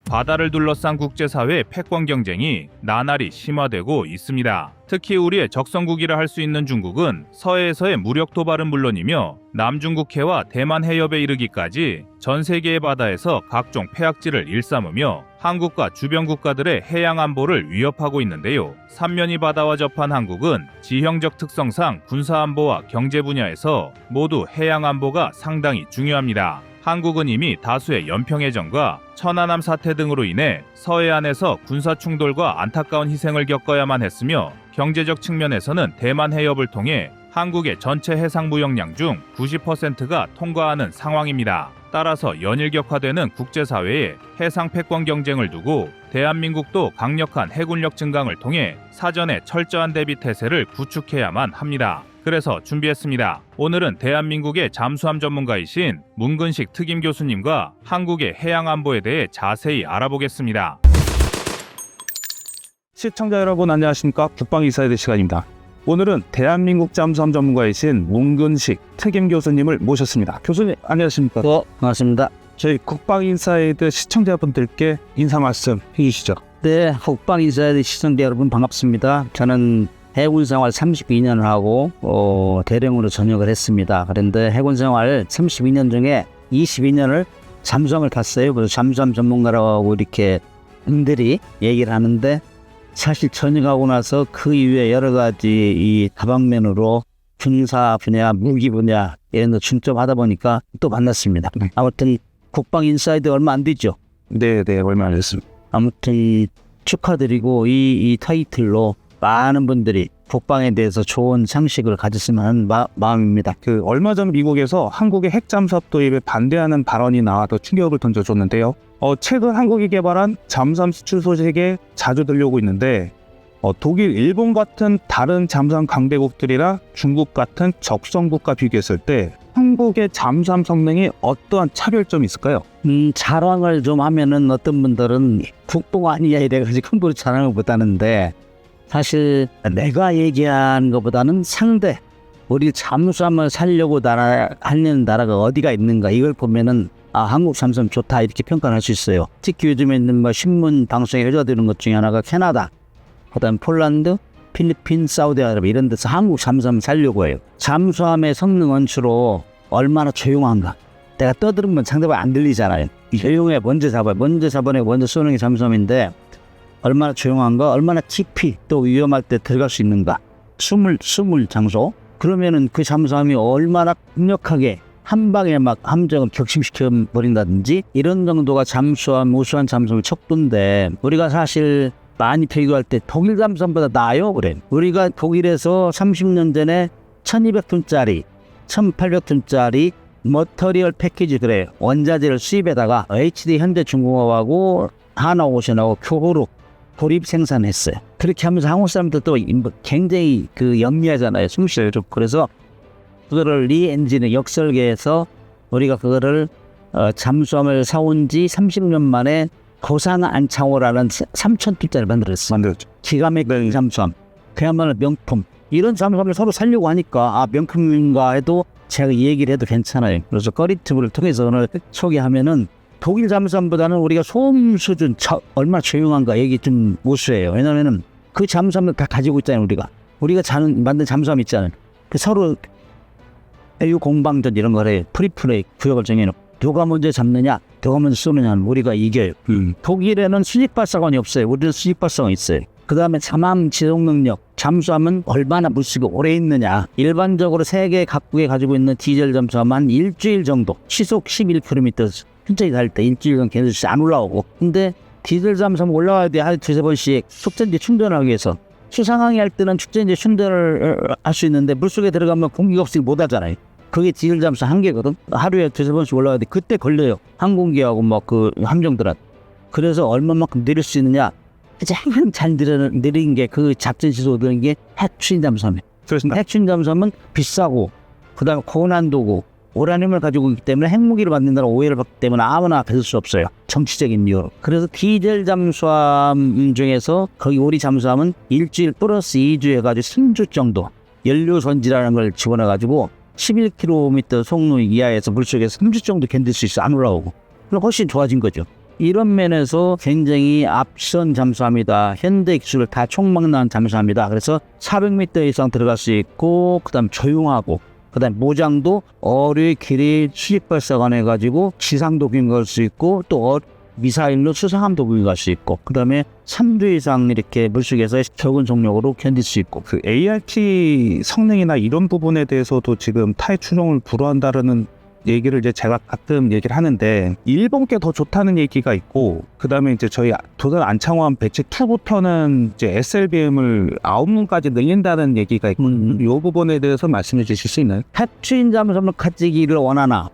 바다를 둘러싼 국제사회의 패권 경쟁이 나날이 심화되고 있습니다. 특히 우리의 적성국이라 할 수 있는 중국은 서해에서의 무력 도발은 물론이며 남중국해와 대만 해협에 이르기까지 전 세계의 바다에서 각종 폐악질을 일삼으며 한국과 주변 국가들의 해양 안보를 위협하고 있는데요. 삼면이 바다와 접한 한국은 지형적 특성상 군사안보와 경제 분야에서 모두 해양 안보가 상당히 중요합니다. 한국은 이미 다수의 연평해전과 천안함 사태 등으로 인해 서해안에서 군사 충돌과 안타까운 희생을 겪어야만 했으며 경제적 측면에서는 대만 해협을 통해 한국의 전체 해상 무역량 중 90%가 통과하는 상황입니다. 따라서 연일 격화되는 국제사회에 해상 패권 경쟁을 두고 대한민국도 강력한 해군력 증강을 통해 사전에 철저한 대비 태세를 구축해야만 합니다. 그래서 준비했습니다. 오늘은 대한민국의 잠수함 전문가이신 문근식 특임 교수님과 한국의 해양 안보에 대해 자세히 알아보겠습니다. 시청자 여러분 안녕하십니까? 국방인사이드 시간입니다. 오늘은 대한민국 잠수함 전문가이신 문근식 특임 교수님을 모셨습니다. 교수님 안녕하십니까? 반갑습니다. 저희 국방인사이드 시청자분들께 인사 말씀 해주시죠. 네, 국방인사이드 시청자 여러분 반갑습니다. 저는 해군 생활 32년을 하고 대령으로 전역을 했습니다. 그런데 해군 생활 32년 중에 22년을 잠수함을 탔어요. 그래서 잠수함 전문가라고 이렇게 분들이 얘기를 하는데 사실 전역하고 나서 그 이후에 여러 가지 이 다방면으로 군사 분야, 무기 분야 이런 거 중점하다 보니까 또 만났습니다. 아무튼 국방인사이드 얼마 안 됐죠? 네, 얼마 안 됐습니다. 아무튼 축하드리고 이 타이틀로 많은 분들이 국방에 대해서 좋은 상식을 가졌으면 하는 마음입니다. 얼마 전 미국에서 한국의 핵잠수함 도입에 반대하는 발언이 나와서 충격을 던져줬는데요. 최근 한국이 개발한 잠수함 수출 소식에 자주 들려오고 있는데 독일, 일본 같은 다른 잠수함 강대국들이랑 중국 같은 적성국과 비교했을 때 한국의 잠수함 성능이 어떠한 차별점이 있을까요? 자랑을 좀 하면은 어떤 분들은 국뽕 아니야 이래가지고 함부로 자랑을 못하는데 사실 내가 얘기한 것보다는 상대 우리 잠수함을 살려고 하는 나라가 어디가 있는가 이걸 보면은 한국 잠수함 좋다 이렇게 평가할 수 있어요. 특히 요즘에 있는 신문 방송에 흘러드는 것 중에 하나가 캐나다, 그다음 폴란드, 필리핀, 사우디아라비아 이런 데서 한국 잠수함 살려고 해요. 잠수함의 성능은 주로 얼마나 조용한가. 내가 떠들으면 상대방이 안 들리잖아요. 조용해 먼저 잡아요. 먼저 쏘는 게 잠수함인데 얼마나 조용한가, 얼마나 깊이 또 위험할 때 들어갈 수 있는가. 숨을 장소. 그러면은 그 잠수함이 얼마나 강력하게 한 방에 막 함정을 격심시켜 버린다든지 이런 정도가 잠수함, 우수한 잠수함의 척도인데 우리가 사실 많이 비교할 때 독일 잠수함보다 나아요. 그래. 우리가 독일에서 30년 전에 1200톤짜리, 1800톤짜리 머터리얼 패키지 그래 원자재를 수입에다가 HD 현대중공업하고 하나오션하고 교호로 도립 생산했어요. 그렇게 하면서 한국 사람들도 굉장히 영리하잖아요. 숨쉬어요. 그래서 그거를 리엔진에 역설계해서 우리가 그거를 잠수함을 사온 지 30년 만에 고산 안창호라는 3,000톤짜리 만들었어요. 기가 막힌 잠수함. 그야말로 명품. 이런 잠수함을 서로 살려고 하니까 명품인가 해도 제가 이 얘기를 해도 괜찮아요. 그래서 꺼리튜브를 통해서 오늘 소개하면은 독일 잠수함보다는 우리가 소음 수준 얼마나 조용한가 얘기 좀 우수해요. 왜냐면은 그 잠수함을 다 가지고 있잖아요. 우리가 만든 잠수함 있잖아요. 서로 애유 공방전 이런 걸 해요. 프리플레이 구역을 정해놓고 누가 먼저 잡느냐, 누가 먼저 쏘느냐는 우리가 이겨요. 독일에는 수직발사관이 없어요. 우리는 수직발사관이 있어요. 그 다음에 잠함 지속 능력, 잠수함은 얼마나 물속에 오래 있느냐. 일반적으로 세계 각국에 가지고 있는 디젤 잠수함은 한 일주일 정도, 시속 11km 천천히 달 때 일주일간 계속 안 올라오고. 근데 디젤 잠수함 올라와야 돼. 하루에 2-3번씩 축전지 충전하기 위해서. 수상항해 할 때는 축전지 충전을 할 수 있는데 물속에 들어가면 공기가 없으니 못 하잖아요. 그게 디젤 잠수함 한계거든. 하루에 2-3번씩 올라와야 돼. 그때 걸려요. 항공기하고 함정들한테. 그래서 얼마만큼 내릴 수 있느냐. 가장 잘 내린 게 그 작전 지속 느린 게 핵추진 잠수함이에요. 핵추진 잠수함은 비싸고 그다음에 고난도고 우라늄을 가지고 있기 때문에 핵무기를 만든다는 오해를 받기 때문에 아무나 뱉을 수 없어요. 정치적인 이유로. 그래서 디젤 잠수함 중에서 거기 우리 잠수함은 일주일 플러스 2주 해가지고 3주 정도 연료선지라는 걸 집어넣어가지고 11km 속로 이하에서 물속에서 3주 정도 견딜 수 있어. 안 올라오고. 그럼 훨씬 좋아진 거죠. 이런 면에서 굉장히 앞선 잠수함이다. 현대 기술을 다 총망라한 잠수함이다. 그래서 400m 이상 들어갈 수 있고, 그다음 조용하고, 그다음 모장도 어뢰 길이 수직 발사관해가지고 지상도 비행할 수 있고, 또 미사일로 수상함도 비행할 수 있고, 그다음에 3주 이상 이렇게 물속에서 적은 속력으로 견딜 수 있고. 그 ART 성능이나 이런 부분에 대해서도 지금 타의 추종을 불허한다라는 얘기를 이제 제가 가끔 얘기를 하는데, 일본께 더 좋다는 얘기가 있고, 그 다음에 이제 저희 도산 안창호함 배치 2부터는 이제 SLBM을 9문까지 늘린다는 얘기가 있고, 이 부분에 대해서 말씀해 주실 수 있나요? 탑추인 잠수함을 가지기를 원하나,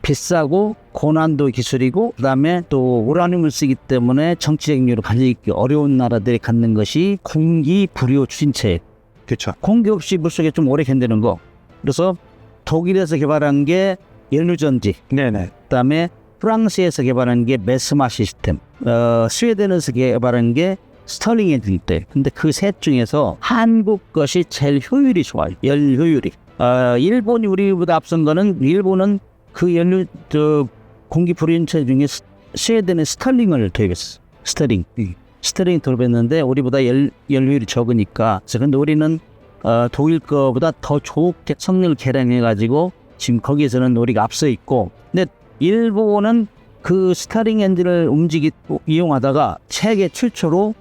비싸고 고난도 기술이고, 그다음에 또 우라늄을 쓰기 때문에 정치적 이유로 가지기 어려운 나라들이 갖는 것이 공기 불요 추진체. 그렇죠. 공기 없이 물속에 좀 오래 견디는 거. 그래서 독일에서 개발한 게 연루전지, 네네. 그다음에 프랑스에서 개발한 게 메스마 시스템, 스웨덴에서 개발한 게 스털링 엔진대. 근데 그 셋 중에서 한국 것이 제일 효율이 좋아요. 열 효율이. 일본이 우리보다 앞선 거는, 일본은 그 공기 불연체 중에 스웨덴의 스털링을 도입했어. 스털링 도입했는데 우리보다 열 효율이 적으니까. 근데 우리는 독일 거보다 더 좋게 성능을 개량해가지고 지금 거기에서는 우리가 앞서 있고, 근데 일본은 그 스타링 엔진을 이용하다가 세계 최초로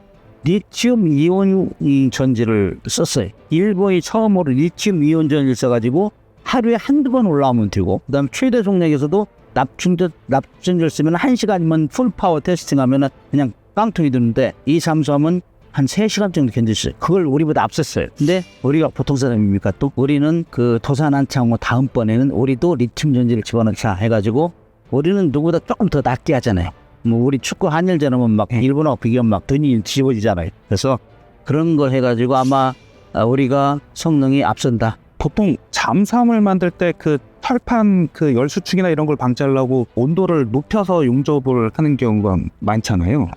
리튬 이온 전지를 썼어요. 일본이 처음으로 리튬 이온 전지를 써가지고 하루에 한두 번 올라오면 되고, 그다음 최대 속력에서도 납준전지를 쓰면 1시간이면 풀파워 테스팅하면 그냥 깡통이 드는데, 이 잠수함은 한 3시간 정도 견딜 수 있어요. 그걸 우리보다 앞섰어요. 근데 우리가 보통 사람입니까? 또 우리는 그 도산 안창호 다음번에는 우리도 리튬 전지를 집어넣자 해가지고, 우리는 누구보다 조금 더 낫게 하잖아요. 뭐 우리 축구 한일전하면 막 일본하고 비교하면 막 등이 뒤집어지잖아요. 그래서 그런 거 해가지고 아마 우리가 성능이 앞선다. 보통 잠수함을 만들 때 그 철판 그 열수축이나 이런 걸 방지하려고 온도를 높여서 용접을 하는 경우가 많잖아요.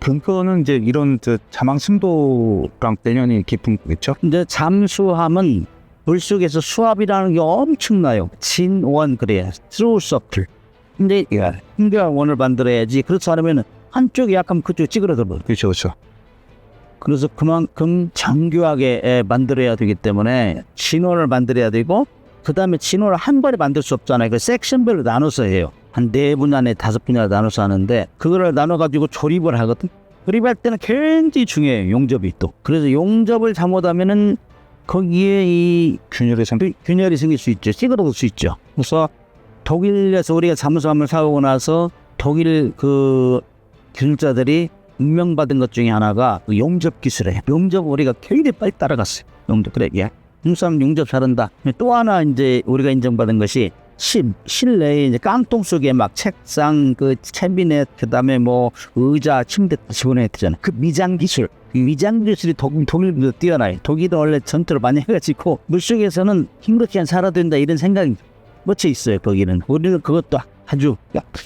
그거는 이제 이런 자망 심도랑 관련이 깊은 거겠죠? 근데 잠수함은 물속에서 수압이라는 게 엄청나요. 진원 그래야 스로우 서클. 근데 힘겨원을 만들어야지. 그렇지 않으면 한쪽이 약간 그쪽 찌그러들어. 그렇죠, 그렇죠. 그래서 그만큼 정교하게 만들어야 되기 때문에 진원을 만들어야 되고, 그 다음에 진원을 한 번에 만들 수 없잖아요. 그 섹션별로 나눠서 해요. 한 4분야에 5분야 나눠서 하는데, 그거를 나눠가지고 조립을 하거든. 조립할 때는 굉장히 중요해요. 용접이 또. 그래서 용접을 잘못하면은 거기에 이 균열이 생길 수 있죠. 찌그러들 수 있죠. 그래서 독일에서 우리가 잠수함을 사오고 나서 독일 그 기술자들이 임명받은 것 중에 하나가 그 용접 기술이에요. 용접 우리가 굉장히 빨리 따라갔어요. 용접. 그래, 잠수함 용접 잘한다. 또 하나 이제 우리가 인정받은 것이 실내에 이제 깡통 속에 막 책상, 그 캐비넷, 그다음에 뭐 의자, 침대 집어넣어야 되잖아요. 그 미장 기술, 미장 기술이 독일보다 뛰어나요. 독일은 원래 전투를 많이 해가지고 물속에서는 힘들게 살아야 된다 이런 생각이 뻗쳐 있어요. 거기는. 우리는 그것도 아주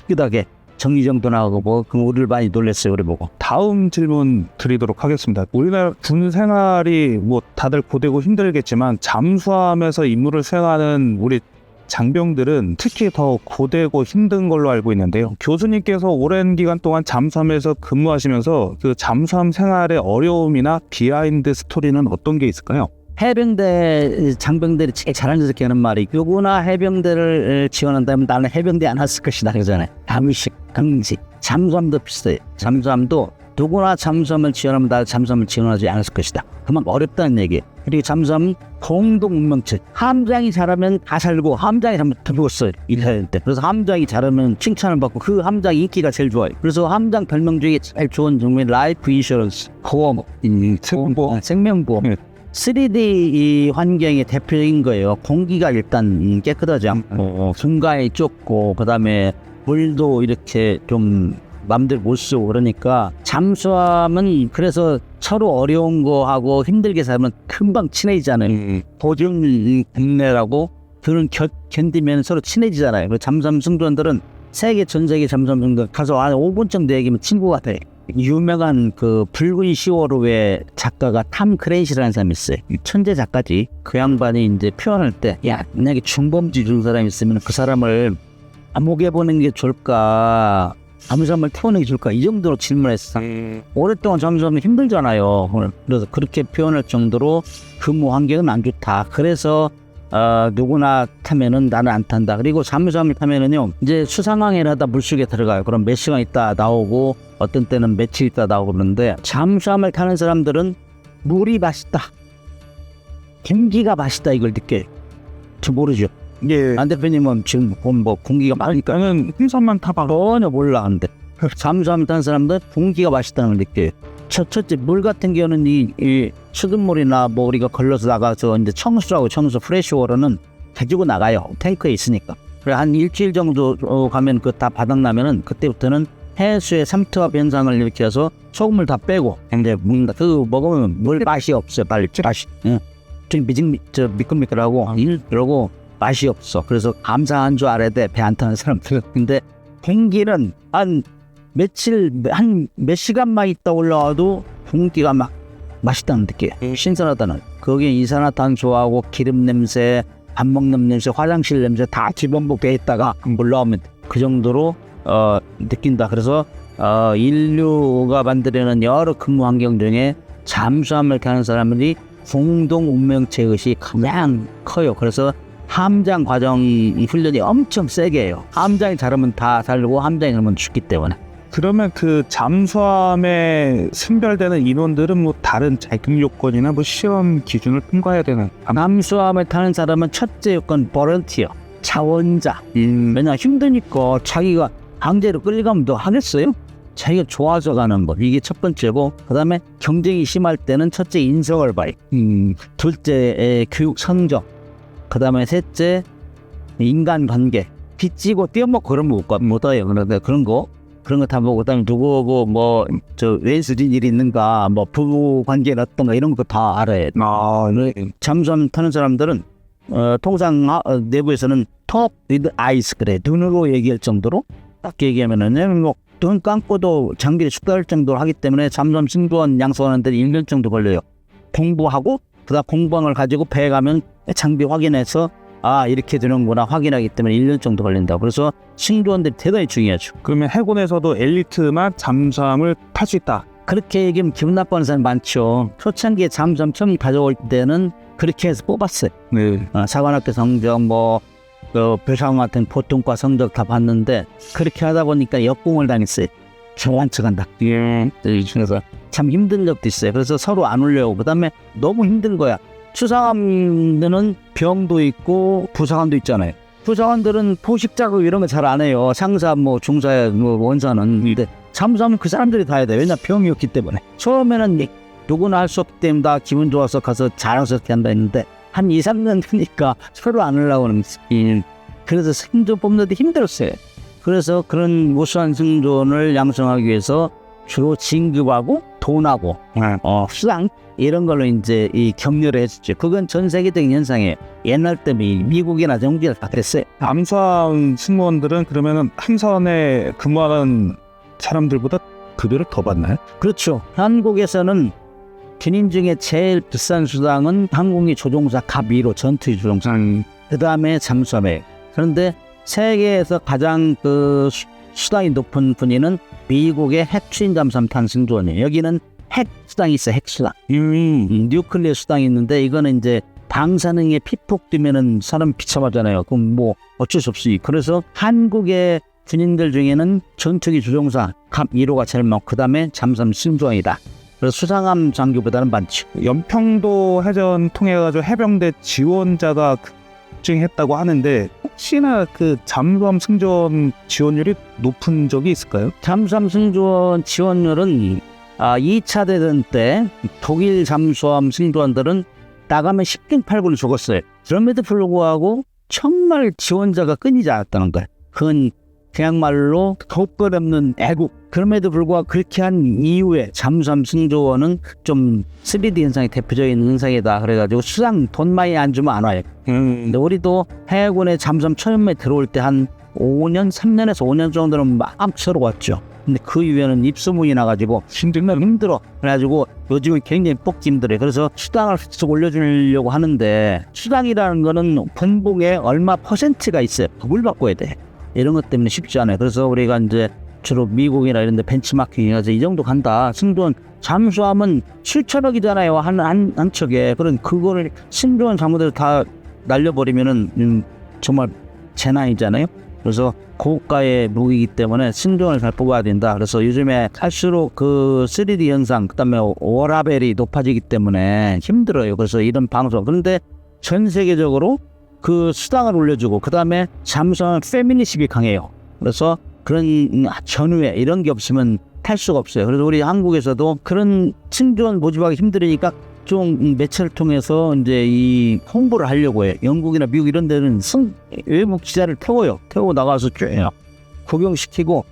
깨끗하게 정리정돈하고 뭐 그럼 우리를 많이 놀랬어요. 우리 보고. 다음 질문 드리도록 하겠습니다. 우리나라 군 생활이 뭐 다들 고되고 힘들겠지만, 잠수함에서 임무를 수행하는 우리 장병들은 특히 더 고되고 힘든 걸로 알고 있는데요. 교수님께서 오랜 기간 동안 잠수함에서 근무하시면서 그 잠수함 생활의 어려움이나 비하인드 스토리는 어떤 게 있을까요? 해병대 장병들이 제일 자랑스럽게 하는 말이, 누구나 해병대를 지원한다면 나는 해병대 안 왔을 것이다 그러잖아요. 감식, 강식. 잠수함도 비슷해요. 잠수함도 누구나 잠수함을 지원하면 나 잠수함을 지원하지 않았을 것이다. 그만큼 어렵다는 얘기예요. 그리고 잠수함은 공동 운명체. 함장이 잘하면 다 살고, 함장이 잘하면 다 죽었어요. 일할 때. 그래서 함장이 잘하면 칭찬을 받고, 그 함장 인기가 제일 좋아요. 그래서 함장 별명 중에 제일 좋은 종목이 라이프 인슈런스, 보험, 생명보험. 3D 이 환경의 대표적인 거예요. 공기가 일단 깨끗하지 않고, 중간에 좁고, 그 다음에 물도 이렇게 좀 맘대로 못 쓰고 그러니까, 잠수함은 그래서 서로 어려운 거 하고 힘들게 살면 금방 친해지잖아요. 보증 국내라고 그런 견디면 서로 친해지잖아요. 그리고 잠수함 승조원들은 전 세계 잠수함 승조원 가서 한 5분 정도 얘기하면 친구가 돼. 유명한 그 붉은 10월호의 작가가 탐 크레이시라는 사람이 있어요. 천재 작가지. 그 양반이 이제 표현할 때, 만약에 중범죄 준 사람이 있으면 그 사람을 감옥에 보내는 게 좋을까, 잠수함을 태워내게 줄까? 이 정도로 질문했어. 오랫동안 잠수하면 힘들잖아요. 그래서 그렇게 표현할 정도로 근무 환경은 안 좋다. 그래서 누구나 타면은 나는 안 탄다. 그리고 잠수함을 타면은요, 이제 수상항해를 하다 물속에 들어가요. 그럼 몇 시간 있다 나오고 어떤 때는 며칠 있다 나오고 그러는데, 잠수함을 타는 사람들은 물이 맛있다, 공기가 맛있다 이걸 느껴요. 저 모르죠. 예. 안 대표님은 지금 뭐 공기가 맛있니까 나는 풍선만 타봐. 전혀 몰라하는데 잠수함을 타는 사람들 공기가 맛있다는 걸 느껴요. 첫째 물 같은 경우는 이 수돗물이나 뭐 우리가 걸러서 나가서 이제 청수하고 프레시워터는 가지고 나가요. 탱크에 있으니까. 그래 한 일주일 정도 가면 그 다 바닥나면은 그때부터는 해수의 삼투압 현상을 일으켜서 소금을 다 빼고 이제 먹는다. 그 먹으면 물 맛이 없어요. 빨리 맛이. 좀 미끌미끌하고 그러고 맛이 없어. 그래서 감사한 줄 알아야 돼, 배 안 타는 사람들은. 근데 공기는 한 몇 시간만 있다 올라와도 공기가 막 맛있다는 느낌. 신선하다는. 거기에 이산화탄소하고 기름 냄새, 밥 먹는 냄새, 화장실 냄새 다 집어먹게 했다가 올라오면 그 정도로 느낀다. 그래서 인류가 만들어낸 여러 근무 환경 중에 잠수함을 타는 사람들이 공동 운명체 의식이 가장 커요. 그래서 함장 과정 이 훈련이 엄청 세게 해요. 함장이 잘하면 다 살고 함장이 잘하면 죽기 때문에. 그러면 그 잠수함에 선별되는 인원들은 뭐 다른 자격 요건이나 뭐 시험 기준을 통과해야 되는? 잠수함을 타는 사람은 첫째 요건 보런티어, 자원자. 왜냐 힘드니까 자기가 강제로 끌려가면 너 하겠어요? 자기가 좋아서 가는 거, 이게 첫 번째고, 그 다음에 경쟁이 심할 때는 첫째 인성을 봐요. 둘째 교육 성적, 그 다음에 셋째 인간관계. 빚지고 떼어먹고 그러면 못해요. 그런데 그런 거 다 보고, 그다음에 누구고 뭐 저 왼수진 일이 있는가, 뭐 부부 관계는 어떤가 이런 거 다 알아야 돼. 잠수함 타는 사람들은 통상 내부에서는 톱 위드 아이스, 그래 눈으로 얘기할 정도로 딱 얘기하면은 뭐 눈 감고도 장비를 축소할 정도로 하기 때문에 잠수함 승조원 양성하는 데 1년 정도 걸려요. 공부하고 그다음 공방을 가지고 배에 가면 장비 확인해서 이렇게 되는구나 확인하기 때문에 1년 정도 걸린다. 그래서 승조원들이 대단히 중요하죠. 그러면 해군에서도 엘리트만 잠수함을 탈 수 있다. 그렇게 얘기하면 기분 나빠하는 사람이 많죠. 초창기에 잠수함 처음 가져올 때는 그렇게 해서 뽑았어요. 네. 사관학교 성적, 뭐 배상 같은 보통과 성적 다 봤는데, 그렇게 하다 보니까 역공을 당했어요. 좋은 척한다. 이 중에서 참 힘든 적도 있어요. 그래서 서로 안 올려오고, 그 다음에 너무 힘든 거야. 수상함들은 병도 있고 부사관도 있잖아요. 부사관들은 포식 작업 이런 거 잘 안 해요. 상사 뭐 중사 뭐 원사는. 근데 잠수함은 그 사람들이 다 해야 돼. 왜냐 병이 없기 때문에. 처음에는 누구나 할 수 없기 때문에 다 기분 좋아서 가서 자랑스럽게 한다 했는데, 한 2-3년 되니까 서로 안 올라오는 일. 그래서 승조 뽑는데 힘들었어요. 그래서 그런 우수한 승조원을 양성하기 위해서 주로 진급하고 돈하고 수당 이런 걸로 이제 이 격려를 했었죠. 그건 전 세계적인 현상이에요. 옛날 때 미국이나 정부가 다 그랬어요. 잠수함 승무원들은 그러면은 함선에 근무하는 사람들보다 급여를 더 받나요? 그렇죠. 한국에서는 군인 중에 제일 비싼 수당은 항공기 조종사 갑 1호 전투기 조종사, 그 다음에 잠수함에. 그런데 세계에서 가장 수당이 높은 군인은 미국의 핵 추진 잠수함 탄 승조원이에요. 여기는 핵 수당이 있어요. 핵 수당. 뉴클리어 수당이 있는데, 이거는 이제 방사능에 피폭 되면은 사람 비참하잖아요. 그럼 뭐 어쩔 수 없이. 그래서 한국의 군인들 중에는 전투기 조종사 갑 1호가 제일 많고, 그 다음에 잠수함 승조원이다. 그래서 수상함 장교보다는 많죠. 연평도 해전 통해가지고 해병대 지원자가 급증했다고 하는데, 혹시나 그 잠수함 승조원 지원율이 높은 적이 있을까요? 잠수함 승조원 지원율은 2차 대전 때 독일 잠수함 승조원들은 나가면 10등 8구를 죽었어요. 그럼에도 불구하고 정말 지원자가 끊이지 않았다는 거예요. 그건 그야말로 덧거없는 애국. 그럼에도 불구하고 그렇게 한 이후에 잠수함 승조원은 좀 3D 현상이 대표적인 현상이다. 그래가지고 수당 돈 많이 안 주면 안 와요. 근데 우리도 해군에 잠수함 처음에 들어올 때 한 3년에서 5년 정도는 막 서로 왔죠. 근데 그 이후에는 입소문이 나가지고 힘들어. 그래가지고 요즘은 굉장히 뽑기 힘들어요. 그래서 수당을 계속 올려주려고 하는데, 수당이라는 거는 분봉에 얼마 퍼센트가 있어요. 법을 바꿔야 돼. 이런 것 때문에 쉽지 않아요. 그래서 우리가 이제 주로 미국이나 이런 데 벤치마킹 해서 이 정도 간다. 승조원 잠수함은 7천억이잖아요. 한 척에. 그런 그거를 승조원 잠수함을 다 날려버리면은 정말 재난이잖아요. 그래서 고가의 무기이기 때문에 승조원을 잘 뽑아야 된다. 그래서 요즘에 할수록 그 3D 현상, 그다음에 워라벨이 높아지기 때문에 힘들어요. 그래서 이런 방송. 그런데 전 세계적으로 그 수당을 올려주고 그다음에 잠수함 페미니즘이 강해요. 그래서 그런 전후에 이런 게 없으면 탈 수가 없어요. 그래서 우리 한국에서도 그런 승조원 모집하기 힘들으니까 좀 매체를 통해서 이제 이 홍보를 하려고 해요. 영국이나 미국 이런 데는 외국 기자를 태우고 나가서 쭉 구경시키고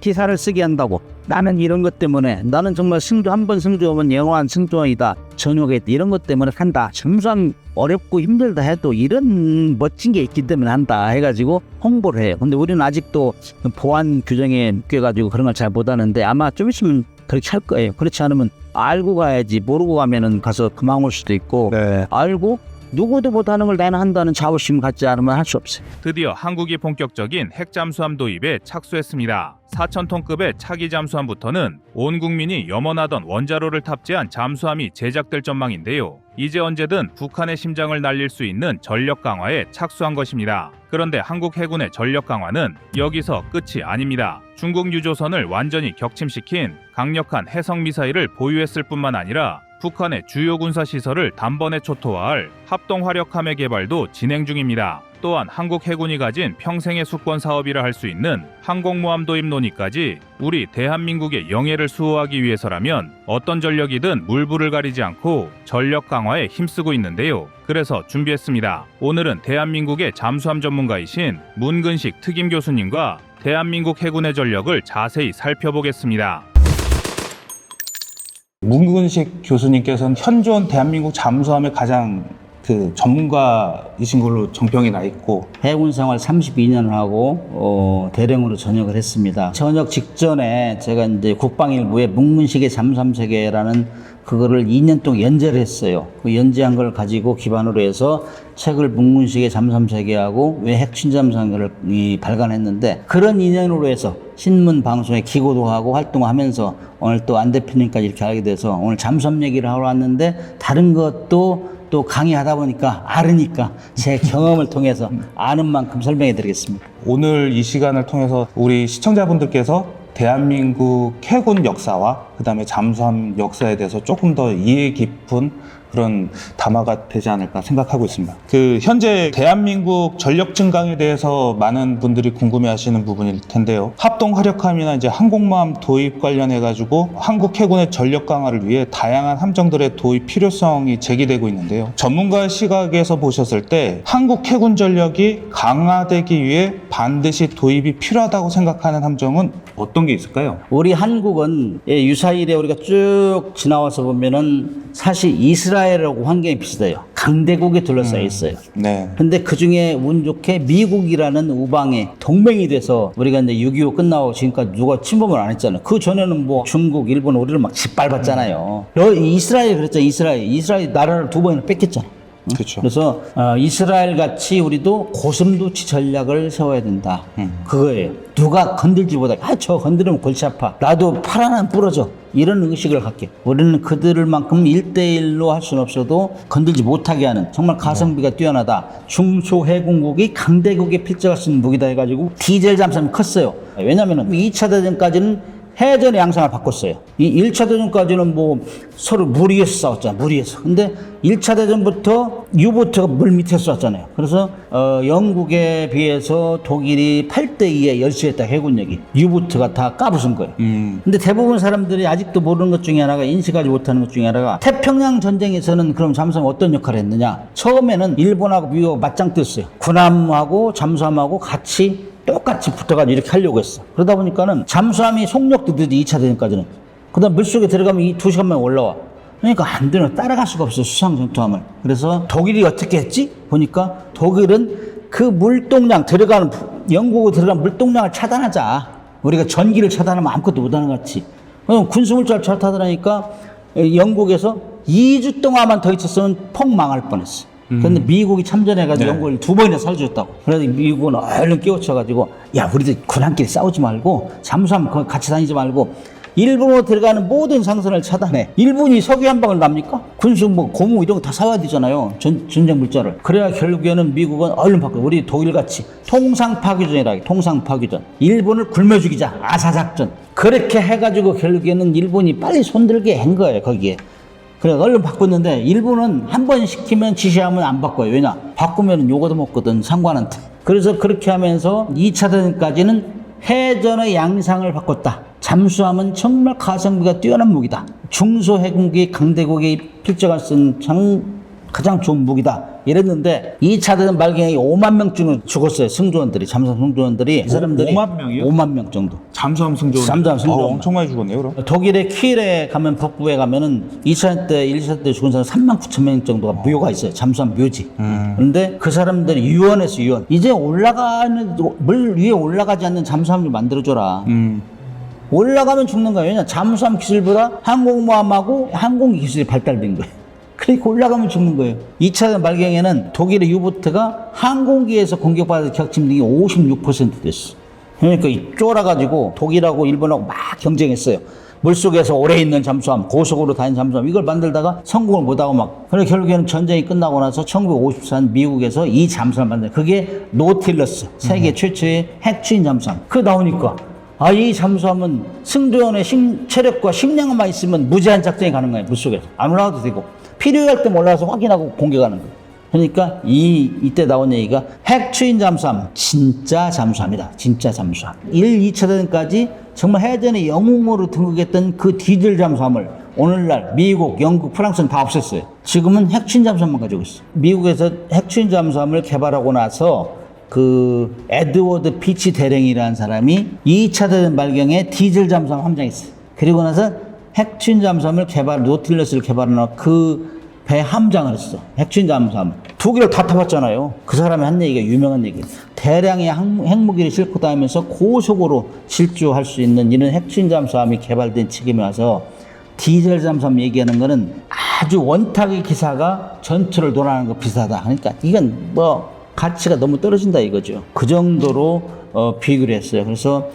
기사를 쓰게 한다고. 나는 이런 것 때문에, 나는 정말 한번 승조하면 영원한 승조원이다, 전역에 이런 것 때문에 한다. 잠수함 어렵고 힘들다 해도 이런 멋진 게 있기 때문에 한다 해가지고 홍보를 해요. 근데 우리는 아직도 보안 규정에 묶여가지고 그런 걸 잘 못하는데 아마 좀 있으면 그렇게 할 거예요. 그렇지 않으면 알고 가야지, 모르고 가면은 가서 그만 올 수도 있고, 네. 알고 누구도 못하는 걸 나는 한다는 자부심 갖지 않으면 할 수 없어요. 드디어 한국이 본격적인 핵잠수함 도입에 착수했습니다. 4,000톤급의 차기 잠수함부터는 온 국민이 염원하던 원자로를 탑재한 잠수함이 제작될 전망인데요. 이제 언제든 북한의 심장을 날릴 수 있는 전력 강화에 착수한 것입니다. 그런데 한국 해군의 전력 강화는 여기서 끝이 아닙니다. 중국 유조선을 완전히 격침시킨 강력한 해성미사일을 보유했을 뿐만 아니라 북한의 주요 군사시설을 단번에 초토화할 합동화력함의 개발도 진행 중입니다. 또한 한국 해군이 가진 평생의 숙권 사업이라 할 수 있는 항공모함 도입 논의까지 우리 대한민국의 영예를 수호하기 위해서라면 어떤 전력이든 물불을 가리지 않고 전력 강화에 힘쓰고 있는데요. 그래서 준비했습니다. 오늘은 대한민국의 잠수함 전문가이신 문근식 특임 교수님과 대한민국 해군의 전력을 자세히 살펴보겠습니다. 문근식 교수님께서는 현존 대한민국 잠수함의 가장 전문가이신 걸로 정평이 나 있고, 해군 생활 32년을 하고 대령으로 전역을 했습니다. 전역 직전에 제가 이제 국방일보에 문근식의 잠수함 세계라는 그거를 2년 동안 연재를 했어요. 그 연재한 걸 가지고 기반으로 해서 책을 문근식의 잠수함 세계하고 왜 핵춘잠수함을 발간했는데, 그런 인연으로 해서 신문 방송에 기고도 하고 활동하면서 오늘 또 안 대표님까지 이렇게 알게 돼서 오늘 잠수함 얘기를 하러 왔는데, 다른 것도 또 강의하다 보니까 알으니까 제 경험을 통해서 아는 만큼 설명해 드리겠습니다. 오늘 이 시간을 통해서 우리 시청자분들께서 대한민국 해군 역사와 그다음에 잠수함 역사에 대해서 조금 더 이해 깊은 그런 담화가 되지 않을까 생각하고 있습니다. 현재 대한민국 전력 증강에 대해서 많은 분들이 궁금해하시는 부분일 텐데요. 합동 화력함이나 이제 항공모함 도입 관련해 가지고 한국 해군의 전력 강화를 위해 다양한 함정들의 도입 필요성이 제기되고 있는데요. 전문가의 시각에서 보셨을 때 한국 해군 전력이 강화되기 위해 반드시 도입이 필요하다고 생각하는 함정은 어떤 게 있을까요? 우리 한국은 유사일에 우리가 쭉 지나와서 보면은 사실 이스라엘하고 환경이 비슷해요. 강대국에 둘러싸여 있어요. 네. 근데 그 중에 운 좋게 미국이라는 우방의 동맹이 돼서 우리가 이제 6.25 끝나고 지금까지 누가 침범을 안 했잖아요. 그 전에는 뭐 중국, 일본, 우리를 막 짓밟았잖아요. 이스라엘 그랬잖아요. 이스라엘 나라를 2번이나 뺏겼잖아. 그렇죠. 그래서 이스라엘 같이 우리도 고슴도치 전략을 세워야 된다. 그거예요. 누가 건들지 못하게. 저 건드리면 골치 아파. 나도 팔 하나 부러져. 이런 의식을 갖게. 우리는 그들만큼 1대1로 할 수는 없어도 건들지 못하게 하는 정말 가성비가 뛰어나다. 중소해군국이 강대국에 필적할 수 있는 무기다 해가지고 디젤 잠수함이 컸어요. 왜냐면은 2차 대전까지는 해전의 양상을 바꿨어요. 이 1차 대전까지는 뭐 서로 물 위에서 싸웠잖아, 물 위에서. 근데 1차 대전부터 유보트가 물 밑에서 쐈잖아요. 그래서 영국에 비해서 독일이 8대2에 열세했다, 해군력이. 유보트가 다 까부순 거예요. 근데 대부분 사람들이 아직도 모르는 것 중에 하나가, 인식하지 못하는 것 중에 하나가, 태평양 전쟁에서는 그럼 잠수함이 어떤 역할을 했느냐. 처음에는 일본하고 미국하고 맞짱 떴어요. 군함하고 잠수함하고 같이 똑같이 붙어가지고 이렇게 하려고 했어. 그러다 보니까는 잠수함이 속력도 느지, 2차 대전까지는. 그 다음 물속에 들어가면 2시간만 올라와. 그러니까 안 되는, 따라갈 수가 없어, 수상 전투함을. 그래서 독일이 어떻게 했지? 보니까 독일은 그 물동량 들어가는, 영국으로 들어가는 물동량을 차단하자. 우리가 전기를 차단하면 아무것도 못하는 것 같이. 그럼 군수물자를 차단하니까 영국에서 2주 동안만 더 있었으면 폭 망할 뻔했어. 근데 미국이 참전해가지고 네. 영국을 2번이나 살려줬다고. 그래서 미국은 얼른 끼워쳐가지고 야 우리들 군함끼리 싸우지 말고 잠수함 거기 같이 다니지 말고 일본으로 들어가는 모든 상선을 차단해. 일본이 석유 한 방울 납니까? 군수 뭐 고무 이런 거 다 사와야 되잖아요. 전쟁 물자를. 그래야 결국에는 미국은 얼른 바꿔. 우리 독일같이 통상파기전이라. 통상파기전. 일본을 굶어 죽이자. 아사작전. 그렇게 해가지고 결국에는 일본이 빨리 손들게 한 거예요. 거기에. 그래 얼른 바꿨는데 일본은 한 번 시키면 지시하면 안 바꿔요. 왜냐? 바꾸면 요거도 먹거든 상관한테. 그래서 그렇게 하면서 2차 대전까지는 해전의 양상을 바꿨다. 잠수함은 정말 가성비가 뛰어난 무기다. 중소해군기 강대국이 필적할 수 있는 가장 좋은 무기다. 이랬는데 2차 대전 말경에 5만 명쯤 죽었어요. 승조원들이. 잠수함 승조원들이. 이 사람들이 5만 명이요? 5만 명 정도. 잠수함 승조원. 잠수함 승조원. 엄청 많이 죽었네요, 그럼. 독일의 킬에 가면 북부에 가면은 2차 때 1차 때 죽은 사람 3만 9천 명 정도가 묘가 있어요. 잠수함 묘지. 그런데 그 사람들이 유언했어 유언. 이제 올라가는 물 위에 올라가지 않는 잠수함을 만들어줘라. 올라가면 죽는 거예요. 왜냐 잠수함 기술보다 항공모함하고 항공기 기술이 발달된 거예요. 그러니까 올라가면 죽는 거예요. 2차 말경에는 독일의 유보트가 항공기에서 공격받아서 격침 등이 56% 됐어. 그러니까 쫄아가지고 독일하고 일본하고 막 경쟁했어요. 물속에서 오래 있는 잠수함, 고속으로 다니는 잠수함 이걸 만들다가 성공을 못하고 막. 그래서 결국에는 전쟁이 끝나고 나서 1954년 미국에서 이 잠수함을 만든 그게 노틸러스, 세계 최초의 핵추인 잠수함. 그거 나오니까 아, 이 잠수함은 승조원의 체력과 식량만 있으면 무제한 작전이 가능해요. 물속에서 안 올라가도 되고 필요할 때 올라가서 확인하고 공격하는 거예요. 그러니까 이때 나온 얘기가 핵추인 잠수함 진짜 잠수함이다. 진짜 잠수함. 1, 2차 대전까지 정말 해전의 영웅으로 등극했던 그 디젤 잠수함을 오늘날 미국, 영국, 프랑스는 다 없앴어요. 지금은 핵추인 잠수함만 가지고 있어요. 미국에서 핵추인 잠수함을 개발하고 나서 그 에드워드 피치 대령이라는 사람이 2차 대전 말경에 디젤 잠수함 함장했어요. 그리고 나서 핵추인 잠수함을 노틸러스를 개발하는 그 배 함장을 했어. 핵추인 잠수함. 두 개를 다 타봤잖아요. 그 사람이 한 얘기가 유명한 얘기예요. 대량의 핵무기를 싣고 다니면서 고속으로 질주할 수 있는 이런 핵추인 잠수함이 개발된 책임에 와서 디젤 잠수함 얘기하는 거는 아주 원탁의 기사가 전투를 논하는 거 비슷하다. 그러니까 이건 뭐 가치가 너무 떨어진다 이거죠. 그 정도로 비교를 했어요. 그래서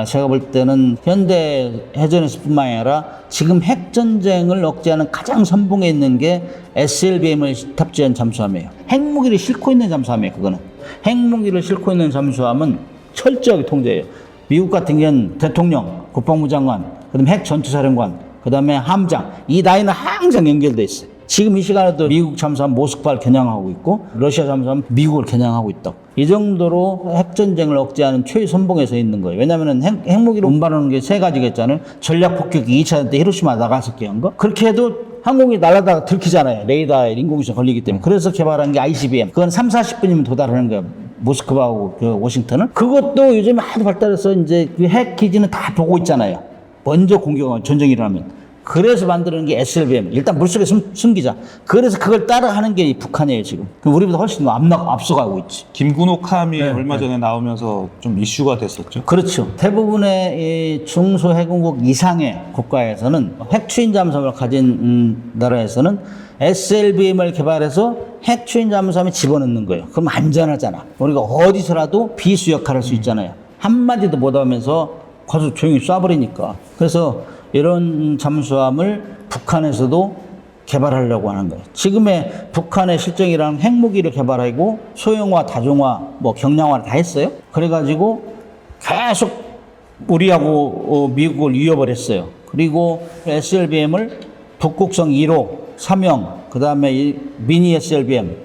제가 볼 때는 현대 해전에서뿐만 아니라 지금 핵전쟁을 억제하는 가장 선봉에 있는 게 SLBM을 탑재한 잠수함이에요. 핵무기를 싣고 있는 잠수함이에요. 그거는. 핵무기를 싣고 있는 잠수함은 철저하게 통제해요. 미국 같은 경우는 대통령, 국방부 장관, 그다음에 핵전투사령관, 그다음에 함장 이 라인은 항상 연결돼 있어요. 지금 이 시간에도 미국 잠수함 모스크바를 겨냥하고 있고 러시아 잠수함 미국을 겨냥하고 있다고. 이 정도로 핵전쟁을 억제하는 최선봉에 서 있는 거예요. 왜냐하면 핵무기를 운반하는 게 세 가지가 있잖아요. 전략폭격기 2차 대전 때 히로시마 나가사키 한 거. 그렇게 해도 항공기 날아다가 들키잖아요. 레이더에 인공위성 걸리기 때문에. 그래서 개발한 게 ICBM. 그건 3, 40분이면 도달하는 거예요. 모스크바하고 그 워싱턴은. 그것도 요즘에 아주 발달해서 이제 그 핵 기지는 다 보고 있잖아요. 먼저 공격하면 전쟁이 일어나면. 그래서 만드는 게 SLBM. 일단 물속에 숨기자. 그래서 그걸 따라하는 게 북한이에요, 지금. 우리보다 훨씬 앞서가고 있지. 김군옥함이 얼마 전에 나오면서 좀 이슈가 됐었죠. 그렇죠. 대부분의 이 중소해군국 이상의 국가에서는 핵추인 잠수함을 가진 나라에서는 SLBM을 개발해서 핵추인 잠수함에 집어넣는 거예요. 그럼 안전하잖아. 우리가 어디서라도 비수 역할을 할 수 있잖아요. 한마디도 못하면서 가서 조용히 쏴버리니까. 그래서 이런 잠수함을 북한에서도 개발하려고 하는 거예요. 지금의 북한의 실정이랑 핵무기를 개발하고 소형화, 다중화, 뭐 경량화를 다 했어요. 그래가지고 계속 우리하고 미국을 위협을 했어요. 그리고 SLBM을 북극성 1호, 3형, 그 다음에 미니 SLBM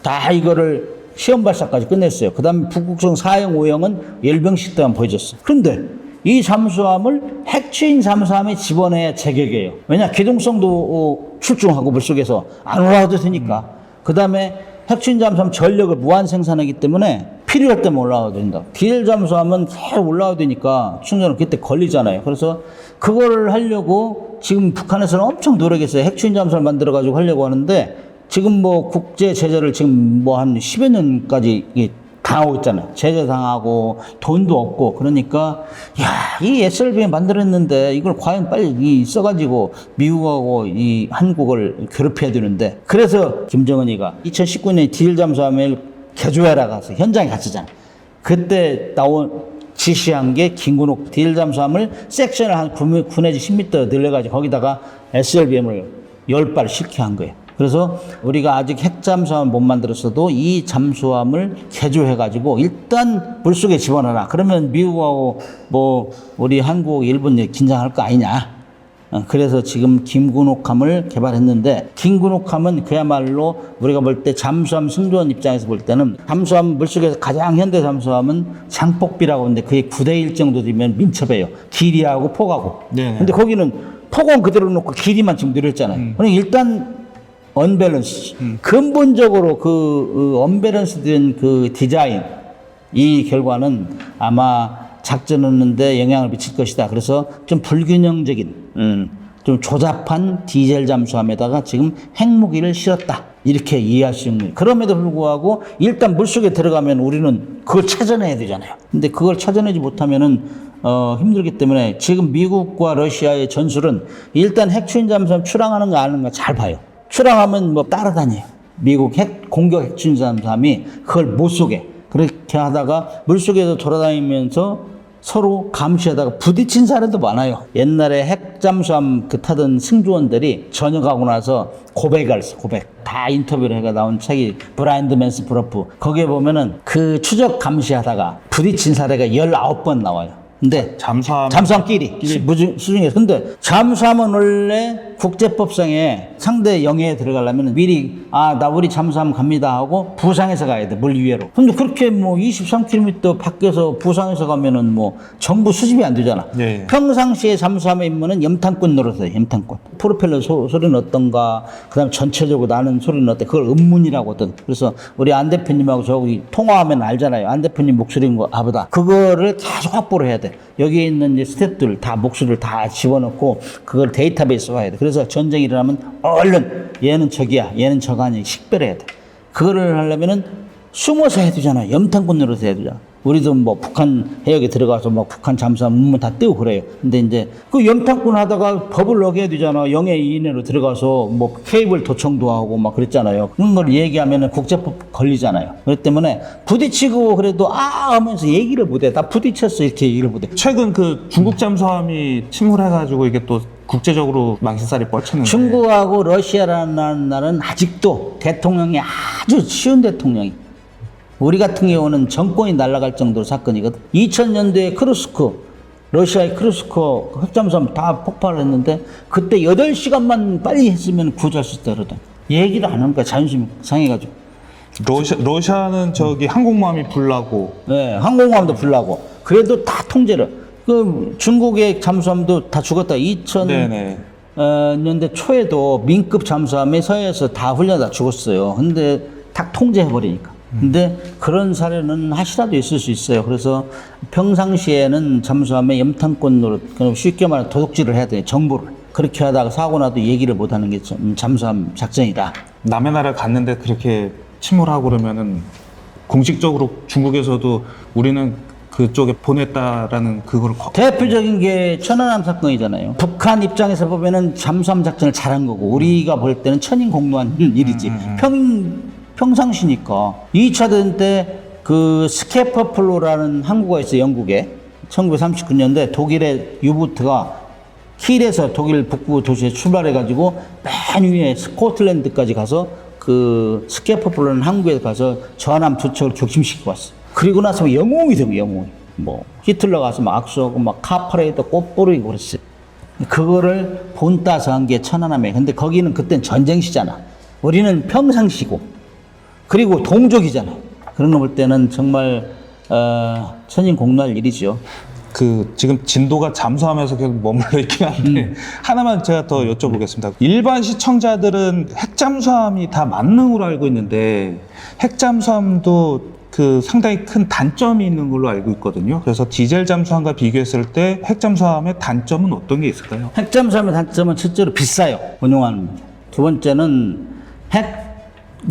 다 이거를 시험 발사까지 끝냈어요. 그 다음에 북극성 4형, 5형은 열병식 때만 보여줬어요. 그런데 이 잠수함을 핵추인 잠수함에 집어내야 제격이에요. 왜냐 기동성도 출중하고 물속에서 안 올라와도 되니까. 그 다음에 핵추인 잠수함 전력을 무한 생산하기 때문에 필요할 때만 올라와도 된다. 디젤 잠수함은 계속 올라와도 되니까 충전을 그때 걸리잖아요. 그래서 그걸 하려고 지금 북한에서는 엄청 노력했어요. 핵추인 잠수함을 만들어가지고 하려고 하는데 지금 뭐 국제 제재를 지금 뭐 한 10여 년까지 당하고 있잖아요. 제재당하고 돈도 없고. 그러니까 이 SLBM 만들었는데 이걸 과연 빨리 써가지고 미국하고 이 한국을 괴롭혀야 되는데, 그래서 김정은이가 2019년에 디젤 잠수함을 개조해라 가서 현장에 갔었잖아. 그때 지시한 게 김군옥 디젤 잠수함을 섹션을 한 9 내지 10m 늘려가지고 거기다가 SLBM을 10발 싣게 한 거예요. 그래서 우리가 아직 핵잠수함 못 만들었어도 이 잠수함을 개조해가지고 일단 물속에 집어넣어라. 그러면 미국하고 뭐 우리 한국, 일본 긴장할 거 아니냐. 그래서 지금 김군옥함을 개발했는데, 김군옥함은 그야말로 우리가 볼 때 잠수함 승조원 입장에서 볼 때는, 잠수함 물속에서 가장 현대 잠수함은 장폭비라고 하는데 그게 9대1 정도 되면 민첩해요. 길이하고 폭하고. 네. 근데 거기는 폭은 그대로 놓고 길이만 지금 늘렸잖아요. 그러니까 일단 언밸런스. 근본적으로 그 언밸런스된 그 디자인, 이 결과는 아마 작전하는데 영향을 미칠 것이다. 그래서 좀 불균형적인, 좀 조잡한 디젤 잠수함에다가 지금 핵무기를 실었다. 이렇게 이해할 수 있는 거예요. 그럼에도 불구하고 일단 물속에 들어가면 우리는 그걸 찾아내야 되잖아요. 근데 그걸 찾아내지 못하면은 힘들기 때문에 지금 미국과 러시아의 전술은 일단 핵추진 잠수함 출항하는 거 아는 거 잘 봐요. 출항하면 뭐 따라다녀요. 미국 공격 핵추진 잠수함이 그걸 못 쏘게. 그렇게 하다가 물속에서 돌아다니면서 서로 감시하다가 부딪힌 사례도 많아요. 옛날에 핵잠수함 타던 승조원들이 전역하고 나서 고백을 했어. 다 인터뷰를 해가 나온 책이 브라인드 맨스 브러프. 거기에 보면은 그 추적 감시하다가 부딪힌 사례가 19번 나와요. 근데 잠수함끼리 수중에서. 근데 잠수함은 원래 국제법상에 상대 영해에 들어가려면 미리 나 우리 잠수함 갑니다 하고 부상해서 가야 돼, 물 위로. 근데 그렇게 뭐 23km 밖에서 부상해서 가면은 뭐 전부 수집이 안 되잖아. 네. 평상시에 잠수함의 임무는 염탄꾼 노릇이에요. 염탄꾼. 프로펠러 소리는 어떤가, 그다음 전체적으로 나는 소리는 어때, 그걸 음문이라고 하거든. 그래서 우리 안 대표님하고 저기 통화하면 알잖아요. 안 대표님 목소리인 거 아보다. 그거를 계속 확보를 해야 돼. 여기에 있는 이제 스태프들 다 목소리를 다 집어넣고 그걸 데이터베이스에 와야 돼. 그래서 전쟁이 일어나면 얼른 얘는 저기야, 얘는 저가 아니야, 식별해야 돼. 그거를 하려면은 숨어서 해야 되잖아. 염탄꾼 노릇 해야 되잖아. 우리도 뭐 북한 해역에 들어가서 막 북한 잠수함 문문 다 떼고 그래요. 근데 이제 그 염탄꾼 하다가 법을 어겨야 되잖아. 영해 이내로 들어가서 뭐 케이블 도청도 하고 막 그랬잖아요. 그런 걸 얘기하면은 국제법 걸리잖아요. 그렇기 때문에 부딪히고 그래도 하면서 얘기를 못해. 나 부딪혔어 이렇게 얘기를 못해. 최근 그 중국 잠수함이 침몰해가지고 이게 또 국제적으로 망신살이 뻗쳤는데, 중국하고 러시아라는 나라는 아직도 대통령이 아주 쉬운 대통령이, 우리 같은 경우는 정권이 날아갈 정도로 사건이거든. 2000년대에 러시아의 크루스코 핵잠수함 다 폭발을 했는데 그때 8시간만 빨리 했으면 구조할 수 있다 그러더니 얘기를 안 하니까 자존심 상해가지고. 러시아는 저기 항공모함이 불나고, 네, 항공모함도 불나고. 그래도 다 통제를. 그 중국의 잠수함도 다 죽었다. 2000년대 초에도 민급 잠수함이 서해에서 다 훈련하다 죽었어요. 근데 다 통제해버리니까. 근데 그런 사례는 하시라도 있을 수 있어요. 그래서 평상시에는 잠수함에 염탄꾼 노릇, 쉽게 말하면 도둑질을 해야 돼요. 정보를. 그렇게 하다가 사고 나도 얘기를 못하는 게 잠수함 작전이다. 남의 나라 갔는데 그렇게 침몰하고 그러면은 공식적으로 중국에서도 우리는 그쪽에 보냈다라는 그걸 대표적인 게 천안함 사건이잖아요. 북한 입장에서 보면은 잠수함 작전을 잘한 거고 우리가 볼 때는 천인공노한 일이지. 평상시니까. 2차 대전 때 그 스케퍼플로라는 항구가 있어요. 영국에. 1939년대 독일의 유보트가 킬에서 독일 북부 도시에 출발해가지고 맨 위에 스코틀랜드까지 가서 그 스케퍼플로라는 항구에 가서 전함 2척을 격침시키고 왔어요. 그리고 나서 영웅이 되고, 영웅이. 뭐 히틀러 가서 막 악수하고 막 카퍼레이더 꽃 뿌리고 그랬어요. 그거를 본따서 한 게 천안함이에요. 근데 거기는 그땐 전쟁시잖아. 우리는 평상시고 그리고 동족이잖아. 그런 거 볼 때는 정말 천인공노할 일이죠. 그 지금 진도가 잠수함에서 계속 머물러 있긴 한데 하나만 제가 더 여쭤보겠습니다. 일반 시청자들은 핵잠수함이 다 만능으로 알고 있는데 핵잠수함도 그 상당히 큰 단점이 있는 걸로 알고 있거든요. 그래서 디젤 잠수함과 비교했을 때 핵잠수함의 단점은 어떤 게 있을까요? 핵잠수함의 단점은 첫째로 비싸요. 운용하는 문제. 두 번째는 핵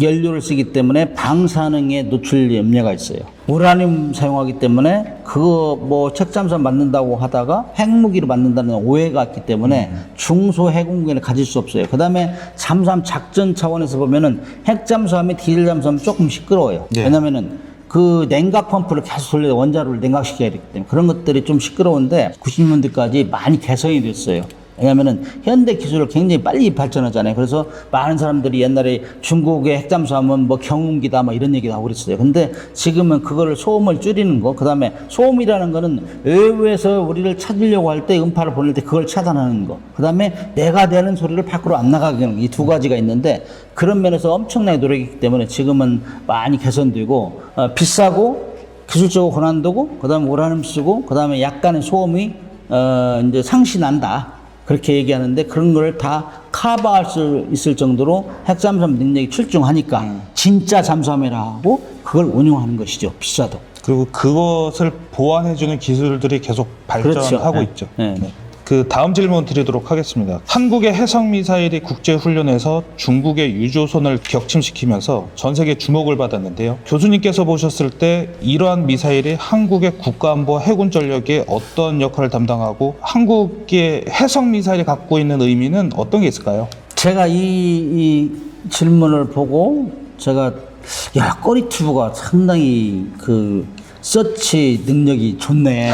연료를 쓰기 때문에 방사능에 노출 염려가 있어요. 우라늄 사용하기 때문에 그거 뭐 핵잠수함 만든다고 하다가 핵무기로 만든다는 오해가 있기 때문에 중소 핵무기를 가질 수 없어요. 그 다음에 잠수함 작전 차원에서 보면은 핵잠수함이 디젤 잠수함이 조금 시끄러워요. 네. 왜냐면은 그 냉각 펌프를 계속 돌려 원자로를 냉각시켜야 되기 때문에 그런 것들이 좀 시끄러운데 90년대까지 많이 개선이 됐어요. 왜냐면은 현대 기술을 굉장히 빨리 발전하잖아요. 그래서 많은 사람들이 옛날에 중국의 핵잠수함은 뭐 경운기다 뭐 이런 얘기도 하고 그랬어요. 근데 지금은 그거를 소음을 줄이는 거, 그 다음에 소음이라는 거는 외부에서 우리를 찾으려고 할 때 음파를 보낼 때 그걸 차단하는 거, 그 다음에 내가 되는 소리를 밖으로 안 나가게 하는 거, 이 두 가지가 있는데 그런 면에서 엄청나게 노력이기 때문에 지금은 많이 개선되고 비싸고 기술적으로 고난도고 그 다음에 우라늄 쓰고 그 다음에 약간의 소음이 이제 상시 난다. 그렇게 얘기하는데 그런 걸 다 커버할 수 있을 정도로 핵잠수함 능력이 출중하니까 진짜 잠수함이라고 그걸 운용하는 것이죠. 비싸도. 그리고 그것을 보완해주는 기술들이 계속 발전하고 그렇죠. 있죠. 네. 네. 그 다음 질문 드리도록 하겠습니다. 한국의 해상미사일이 국제훈련에서 중국의 유조선을 격침시키면서 전 세계 주목을 받았는데요. 교수님께서 보셨을 때 이러한 미사일이 한국의 국가안보 해군 전력에 어떤 역할을 담당하고 한국의 해상미사일이 갖고 있는 의미는 어떤 게 있을까요? 제가 이 질문을 보고 제가 야 꺼리튜브가 상당히 그 서치 능력이 좋네.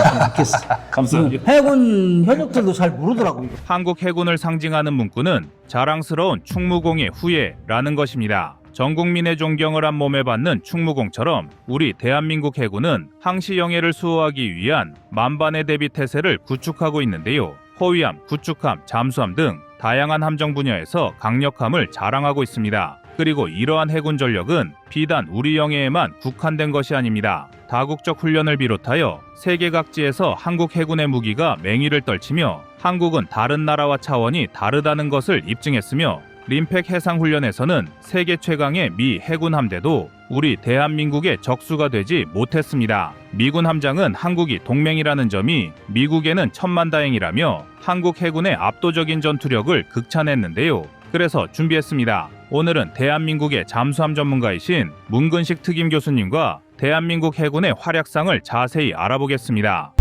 감사합니다. 해군 현역들도 잘 모르더라고요. 한국 해군을 상징하는 문구는 자랑스러운 충무공의 후예라는 것입니다. 전 국민의 존경을 한 몸에 받는 충무공처럼 우리 대한민국 해군은 항시 영해를 수호하기 위한 만반의 대비 태세를 구축하고 있는데요. 호위함, 구축함, 잠수함 등 다양한 함정 분야에서 강력함을 자랑하고 있습니다. 그리고 이러한 해군 전력은 비단 우리 영해에만 국한된 것이 아닙니다. 다국적 훈련을 비롯하여 세계 각지에서 한국 해군의 무기가 맹위를 떨치며 한국은 다른 나라와 차원이 다르다는 것을 입증했으며 림팩 해상훈련에서는 세계 최강의 미 해군 함대도 우리 대한민국의 적수가 되지 못했습니다. 미군 함장은 한국이 동맹이라는 점이 미국에는 천만다행이라며 한국 해군의 압도적인 전투력을 극찬했는데요. 그래서 준비했습니다. 오늘은 대한민국의 잠수함 전문가이신 문근식 특임 교수님과 대한민국 해군의 활약상을 자세히 알아보겠습니다.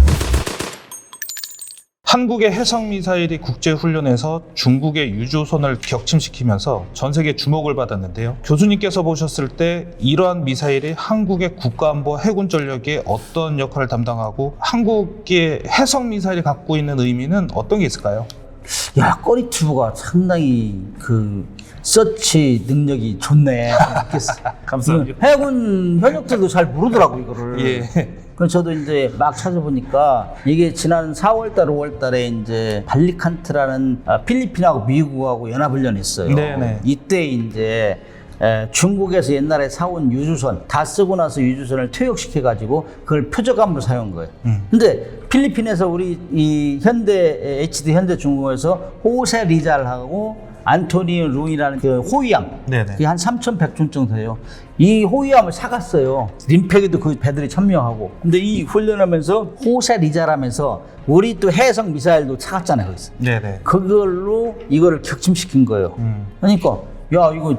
한국의 해상미사일이 국제훈련에서 중국의 유조선을 격침시키면서 전 세계 주목을 받았는데요. 교수님께서 보셨을 때 이러한 미사일이 한국의 국가안보 해군 전력에 어떤 역할을 담당하고 한국의 해상미사일이 갖고 있는 의미는 어떤 게 있을까요? 야 꺼리튜브가 상당히 그 서치 능력이 좋네. 감사합니다. 해군 현역들도 잘 모르더라고 이거를. 예. 그래서 저도 이제 막 찾아보니까 이게 지난 4월달, 5월달에 이제 발리칸트라는 필리핀하고 미국하고 연합훈련이 있어요. 네네. 이때 이제 중국에서 옛날에 사온 유조선 다 쓰고 나서 유조선을 퇴역시켜가지고 그걸 표적함으로 사용한 거예요. 근데 필리핀에서 우리 이 현대 HD 현대중공에서 호세 리잘하고 안토니오 루이라는 그 호위함, 네네. 그게 한 3,100톤 정도 돼요. 이 호위함을 사갔어요. 림팩에도 그 배들이 천명하고. 근데 이 훈련하면서 호세 리잘하면서 우리 또 해성 미사일도 사갔잖아요. 거기서. 네네. 그걸로 이거를 격침시킨 거예요. 그러니까 야 이거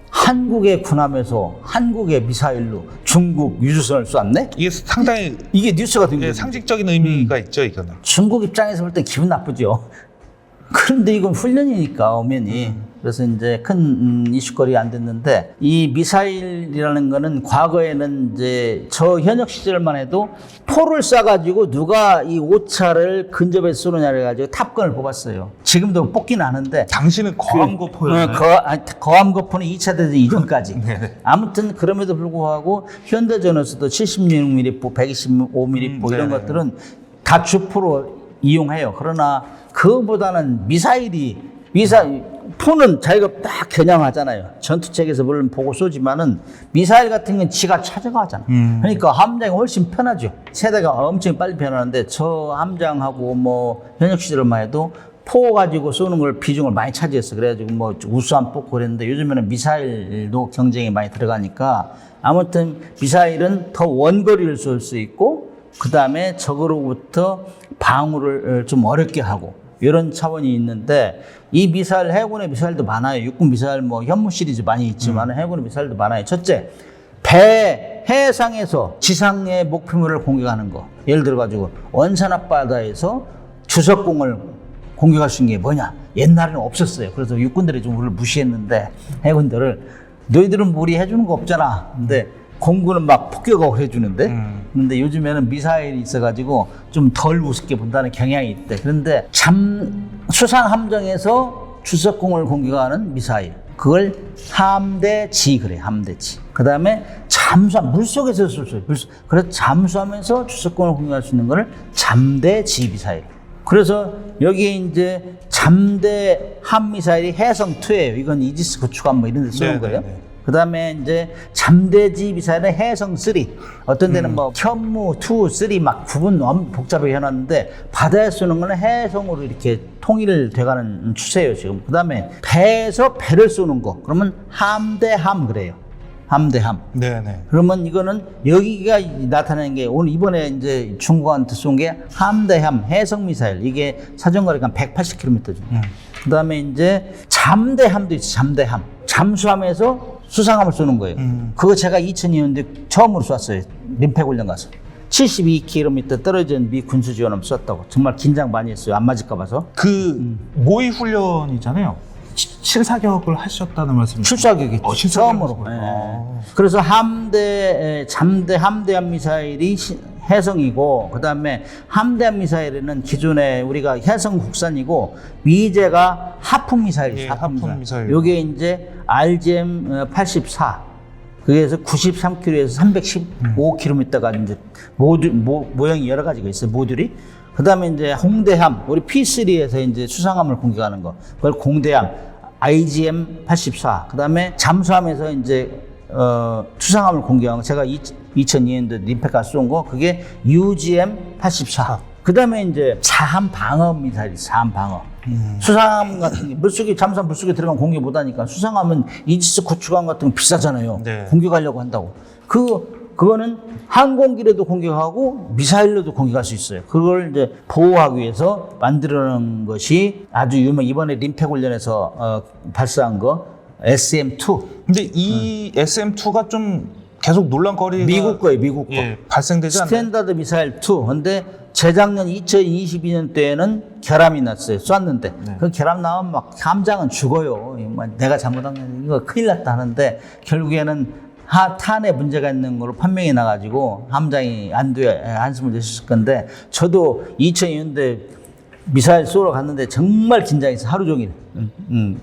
한국의 군함에서 한국의 미사일로 중국 유조선을 쐈네? 이게 상당히 이게 뉴스가 된 거예요. 상징적인 의미가 있죠, 이거는. 중국 입장에서 볼 때 기분 나쁘죠. 그런데 이건 훈련이니까 엄연히. 그래서 이제 큰 이슈거리가 안 됐는데 이 미사일이라는 거는 과거에는 이제 저 현역 시절만 해도 포를 쏴가지고 누가 이 오차를 근접해서 쏘느냐 그래가지고 탑건을 뽑았어요. 지금도 뽑긴 하는데 당신은 거함거포였나요? 거함거포는 2차 대전 이전까지. 네네. 아무튼 그럼에도 불구하고 현대전에서도 76mm포, 125mm포 이런 네네. 것들은 다 주포로 이용해요. 그러나 그거보다는 포는 자기가 딱 겨냥하잖아요. 전투책에서 물론 보고 쏘지만은 미사일 같은 건 지가 찾아가잖아. 그러니까 함장이 훨씬 편하죠. 세대가 엄청 빨리 변하는데 저 함장하고 뭐 현역 시절만 해도 포 가지고 쏘는 걸 비중을 많이 차지했어. 그래가지고 뭐 우수함 뽑고 그랬는데 요즘에는 미사일도 경쟁이 많이 들어가니까 아무튼 미사일은 더 원거리를 쏠 수 있고 그 다음에 적으로부터 방어를 좀 어렵게 하고 이런 차원이 있는데 이 미사일, 해군의 미사일도 많아요. 육군 미사일 뭐 현무 시리즈 많이 있지만 해군의 미사일도 많아요. 첫째, 배 해상에서 지상의 목표물을 공격하는 거. 예를 들어 가지고 원산 앞바다에서 주석공을 공격할 수 있는 게 뭐냐? 옛날에는 없었어요. 그래서 육군들이 좀 우리를 무시했는데 해군들을 너희들은 뭐 우리 해주는 거 없잖아. 근데 공군은 막 폭격하고 해주는데 근데 요즘에는 미사일이 있어가지고 좀 덜 우습게 본다는 경향이 있대. 그런데 수상 함정에서 주석공을 공격하는 미사일, 그걸 함대지 그래. 함대지. 그 다음에 잠수함, 물속에서 쏠 수 있어요. 그래서 잠수하면서 주석공을 공격할 수 있는 거를 잠대지 미사일. 그래서 여기에 이제 잠대함 미사일이 해성2예요. 이건 이지스 구축함 뭐 이런 데 쓰는 거예요. 그 다음에 이제 잠대지 미사일은 해성3. 어떤 데는 뭐 현무, 2, 3 막 구분 너무 복잡하게 해놨는데 바다에 쏘는 거는 해성으로 이렇게 통일돼가는 추세예요, 지금. 그 다음에 배에서 배를 쏘는 거. 그러면 함대함 그래요. 함대함. 네네. 그러면 이거는 여기가 나타나는 게 오늘 이번에 이제 중국한테 쏜 게 함대함 해성 미사일. 이게 사정거리가 180km죠. 그 다음에 이제 잠대함도 있어. 잠대함. 잠수함에서 수상함을 쏘는 거예요. 그거 제가 2002년도에 처음으로 쐈어요. 림팩훈련 가서. 72km 떨어진 미 군수 지원함 쐈다고. 정말 긴장 많이 했어요. 안 맞을까 봐서. 그 모의 훈련이잖아요. 실사격을 하셨다는 말씀이죠? 실사격이죠. 처음으로. 네. 그래서 함대함 미사일이 해성이고, 그 다음에 함대함 미사일에는 기존에 우리가 해성 국산이고, 미제가 하품 미사일이죠. 예, 하품 미사일. 요게 이제 RGM 84. 그래서 93km에서 315km가 이제 모양이 여러 가지가 있어요. 모듈이. 그 다음에 이제 공대함, 우리 P3에서 이제 수상함을 공격하는 거. 그걸 공대함, IGM 84. 그 다음에 잠수함에서 이제, 수상함을 공격한 거. 제가 2002년도 림팩가 쏜 거. 그게 UGM 84. 그 다음에 이제 자함 방어 미사일이 자함 방어. 수상함 같은 게 물속에, 잠수함 물속에 들어가면 공격 못 하니까 수상함은 이지스 구축함 같은 거 비싸잖아요. 네. 공격하려고 한다고. 그거는 항공기로도 공격하고 미사일로도 공격할 수 있어요. 그걸 이제 보호하기 위해서 만들어 놓은 것이 아주 이번에 림팩 훈련에서 발사한 거 SM2. 근데 이 SM2가 좀 계속 논란거리가 미국 거예요, 미국 거. 예, 발생되지 않나요? 스탠다드 미사일 2. 근데 재작년 2022년 때에는 결함이 났어요. 쐈는데. 그 결함 나오면 막 함장은 죽어요. 내가 잘못한 거 이거 큰일 났다 하는데 결국에는 탄에 문제가 있는 걸로 판명이 나가지고 함장이 안도에 한숨을 내셨을 건데, 저도 2002년도에 미사일 쏘러 갔는데 정말 긴장했어요. 하루 종일.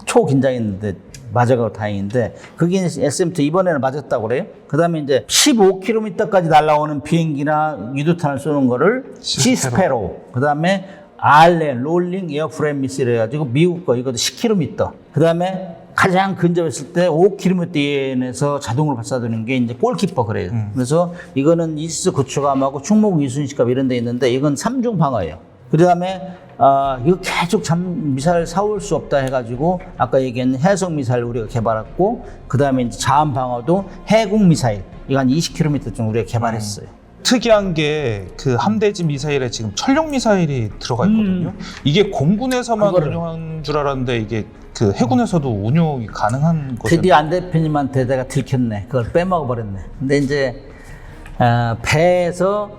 초긴장했는데 맞아가고 다행인데, 그게 SM2 이번에는 맞았다고 그래요. 그 다음에 이제 15km까지 날아오는 비행기나 유도탄을 쏘는 거를 시스페로. 그 다음에 RLAN, 롤링 에어프레임 미사일 해가지고 미국 거 이것도 10km. 그 다음에 가장 근접했을 때 5km 이내에서 자동으로 발사되는 게 이제 골키퍼 그래요. 그래서 이거는 이지스 구축함하고 충무공 이순신급 이런 데 있는데, 이건 3중 방어예요. 그 다음에 이거 계속 미사일 사올 수 없다 해가지고 아까 얘기한 해성 미사일 우리가 개발했고, 그 다음에 이제 자함 방어도 해군 미사일 이거 한 20km쯤 우리가 개발했어요. 특이한 게 그 함대지 미사일에 지금 천룡 미사일이 들어가 있거든요. 이게 공군에서만 운용한 줄 알았는데 이게 그 해군에서도 운용이 가능한 거죠. 드디어 안 대표님한테 내가 들켰네. 그걸 빼먹어 버렸네. 근데 이제 배에서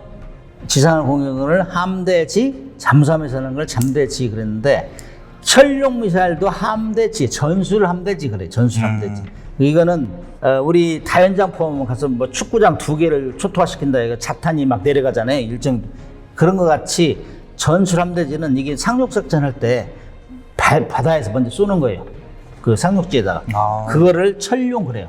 지상을 공격을 함대지, 잠수함에서는 걸 잠대지 그랬는데, 천룡 미사일도 함대지, 전술 함대지 그래. 전술 함대지. 이거는 우리 다연장 포함 가서 뭐 축구장 2개를 초토화시킨다. 이거 자탄이 막 내려가잖아요. 일정 그런 것 같이 전술 함대지는 이게 상륙작전 할 때 바다에서 먼저 쏘는 거예요. 그 상륙지에다가. 그거를 천룡 그래요.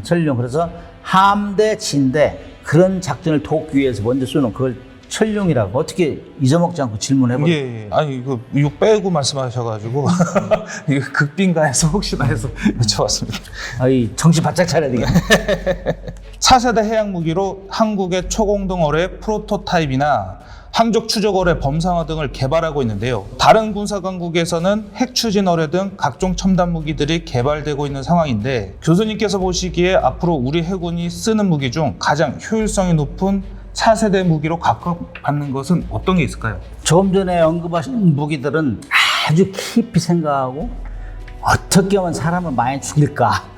천룡. 그래서 함대지인데 그런 작전을 돕기 위해서 먼저 쏘는 그걸 천룡이라고. 어떻게 잊어먹지 않고 질문해버려. 예. 아니 이거 빼고 말씀하셔가지고 이거 극빈가해서 혹시나 해서 여쭤봤습니다. 아이 정신 바짝 차려야 되겠네. 4세대 해양 무기로 한국의 초공동 어뢰 프로토타입이나 항적 추적 어뢰 범상어 등을 개발하고 있는데요. 다른 군사 강국에서는 핵 추진 어뢰 등 각종 첨단 무기들이 개발되고 있는 상황인데, 교수님께서 보시기에 앞으로 우리 해군이 쓰는 무기 중 가장 효율성이 높은 4세대 무기로 각광받는 것은 어떤 게 있을까요? 조금 전에 언급하신 무기들은 아주 깊이 생각하고 어떻게 하면 사람을 많이 죽일까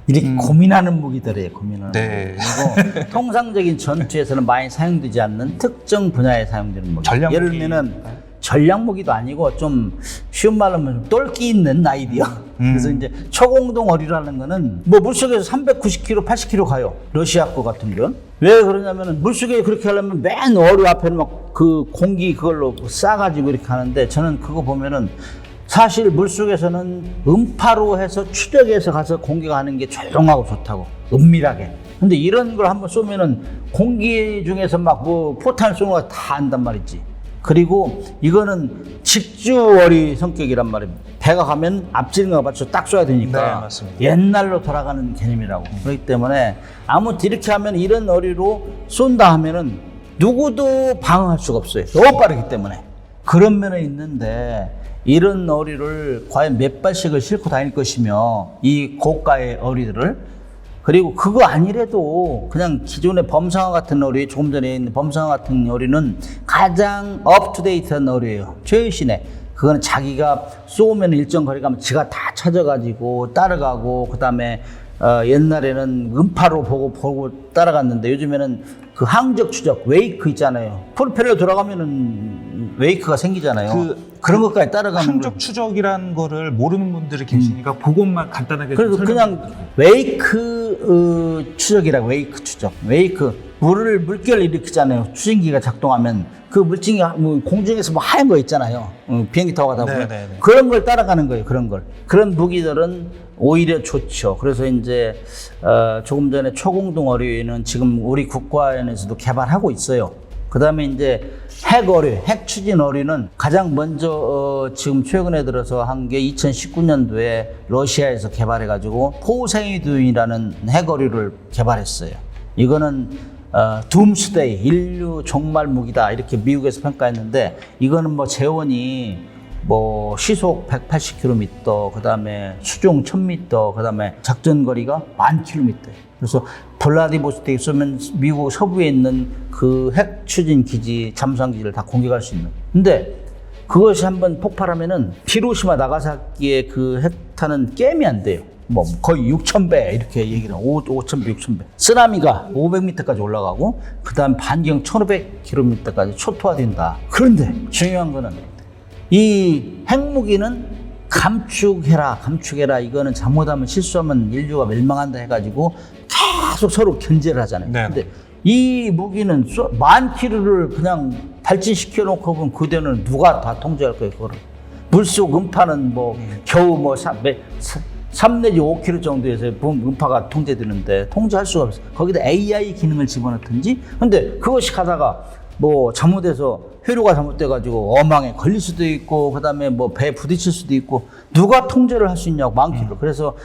이렇게 고민하는 무기들이에요. 고민하는 네. 무기. 그리고 통상적인 전투에서는 많이 사용되지 않는 특정 분야에 사용되는 무기. 전략 예를 무기. 들면은 전략 무기도 아니고 좀 쉬운 말로 하면 똘끼 있는 아이디어. 그래서 이제 초공동 어리라는 거는 뭐 물속에서 390km, 80km 가요. 러시아 거 같은 건. 왜 그러냐면은 물속에 그렇게 하려면 맨 어리 앞에는 막 그 공기 그걸로 싸가지고 이렇게 하는데 저는 그거 보면은 사실 물속에서는 음파로 해서 추적해서 가서 공기가 하는 게 조용하고 좋다고. 은밀하게. 근데 이런 걸 한번 쏘면은 공기 중에서 막 뭐 포탄 쏘는 거 다 안단 말이지. 그리고 이거는 직주어리 성격이란 말입니다. 배가 가면 앞지는 거 맞춰 딱 쏴야 되니까. 네, 맞습니다. 옛날로 돌아가는 개념이라고. 그렇기 때문에 아무튼 이렇게 하면 이런 어리로 쏜다 하면은 누구도 방어할 수가 없어요. 너무 빠르기 때문에. 그런 면은 있는데 이런 어리를 과연 몇 발씩을 싣고 다닐 것이며 이 고가의 어리들을 그리고 그거 아니래도 그냥 기존의 범상어 같은 어리, 조금 전에 있는 범상어 같은 어리는 가장 업투데이트한 어리예요. 최신의. 그거는 자기가 쏘면 일정 거리 가면 지가 다 찾아가지고 따라가고 그다음에 옛날에는 음파로 보고 따라갔는데 요즘에는 그 항적 추적 웨이크 있잖아요. 프로펠러 돌아가면은 웨이크가 생기잖아요. 그런 것까지 따라가는 항적 추적이라는 거를 모르는 분들이 계시니까 그것만 간단하게 그래서 좀 그냥 웨이크 추적이라고. 웨이크 추적. 웨이크 물결 일으키잖아요. 추진기가 작동하면 그 물질이 뭐 공중에서 뭐 하얀 거 있잖아요. 비행기 타고 가다 보면 네네네. 그런 걸 따라가는 거예요. 그런 걸. 그런 무기들은 오히려 좋죠. 그래서 이제 조금 전에 초공동 어뢰는 지금 우리 국가연에서도 개발하고 있어요. 그다음에 이제 핵 어뢰, 핵 추진 어뢰는 가장 먼저 지금 최근에 들어서 한 게 2019년도에 러시아에서 개발해가지고 포세이돈이라는 핵 어뢰를 개발했어요. 이거는 둠스데이, 인류 종말 무기다 이렇게 미국에서 평가했는데 이거는 뭐 재원이 뭐 시속 180km, 그다음에 수중 1000m, 그다음에 작전 거리가 10,000km. 그래서 블라디보스토크에 쏘면 미국 서부에 있는 그 핵 추진 기지, 잠수함 기지를 다 공격할 수 있는. 근데 그것이 한번 폭발하면은 히로시마 나가사키의 그 핵탄은 게임이 안 돼요. 뭐 거의 6,000배 이렇게 얘기를 해요. 5,000배, 6,000배. 쓰나미가 500m까지 올라가고 그다음 반경 1,500km까지 초토화된다. 그런데 중요한 거는 이 핵무기는 감축해라 이거는 잘못하면 실수하면 인류가 멸망한다 해가지고 계속 서로 견제를 하잖아요. 네네. 근데 이 무기는 10,000km를 그냥 발진시켜 놓고 보면 그대는 누가 다 통제할 거예요, 그거를. 물속 음파는 뭐 겨우 뭐 3 내지 5km 정도에서 음파가 통제되는데 통제할 수가 없어요. 거기다 AI 기능을 집어넣든지. 근데 그것이 가다가 뭐 잘못해서 회로가 잘못돼가지고 어망에 걸릴 수도 있고 그다음에 뭐 배에 부딪힐 수도 있고 누가 통제를 할 수 있냐고 많기로. 그래서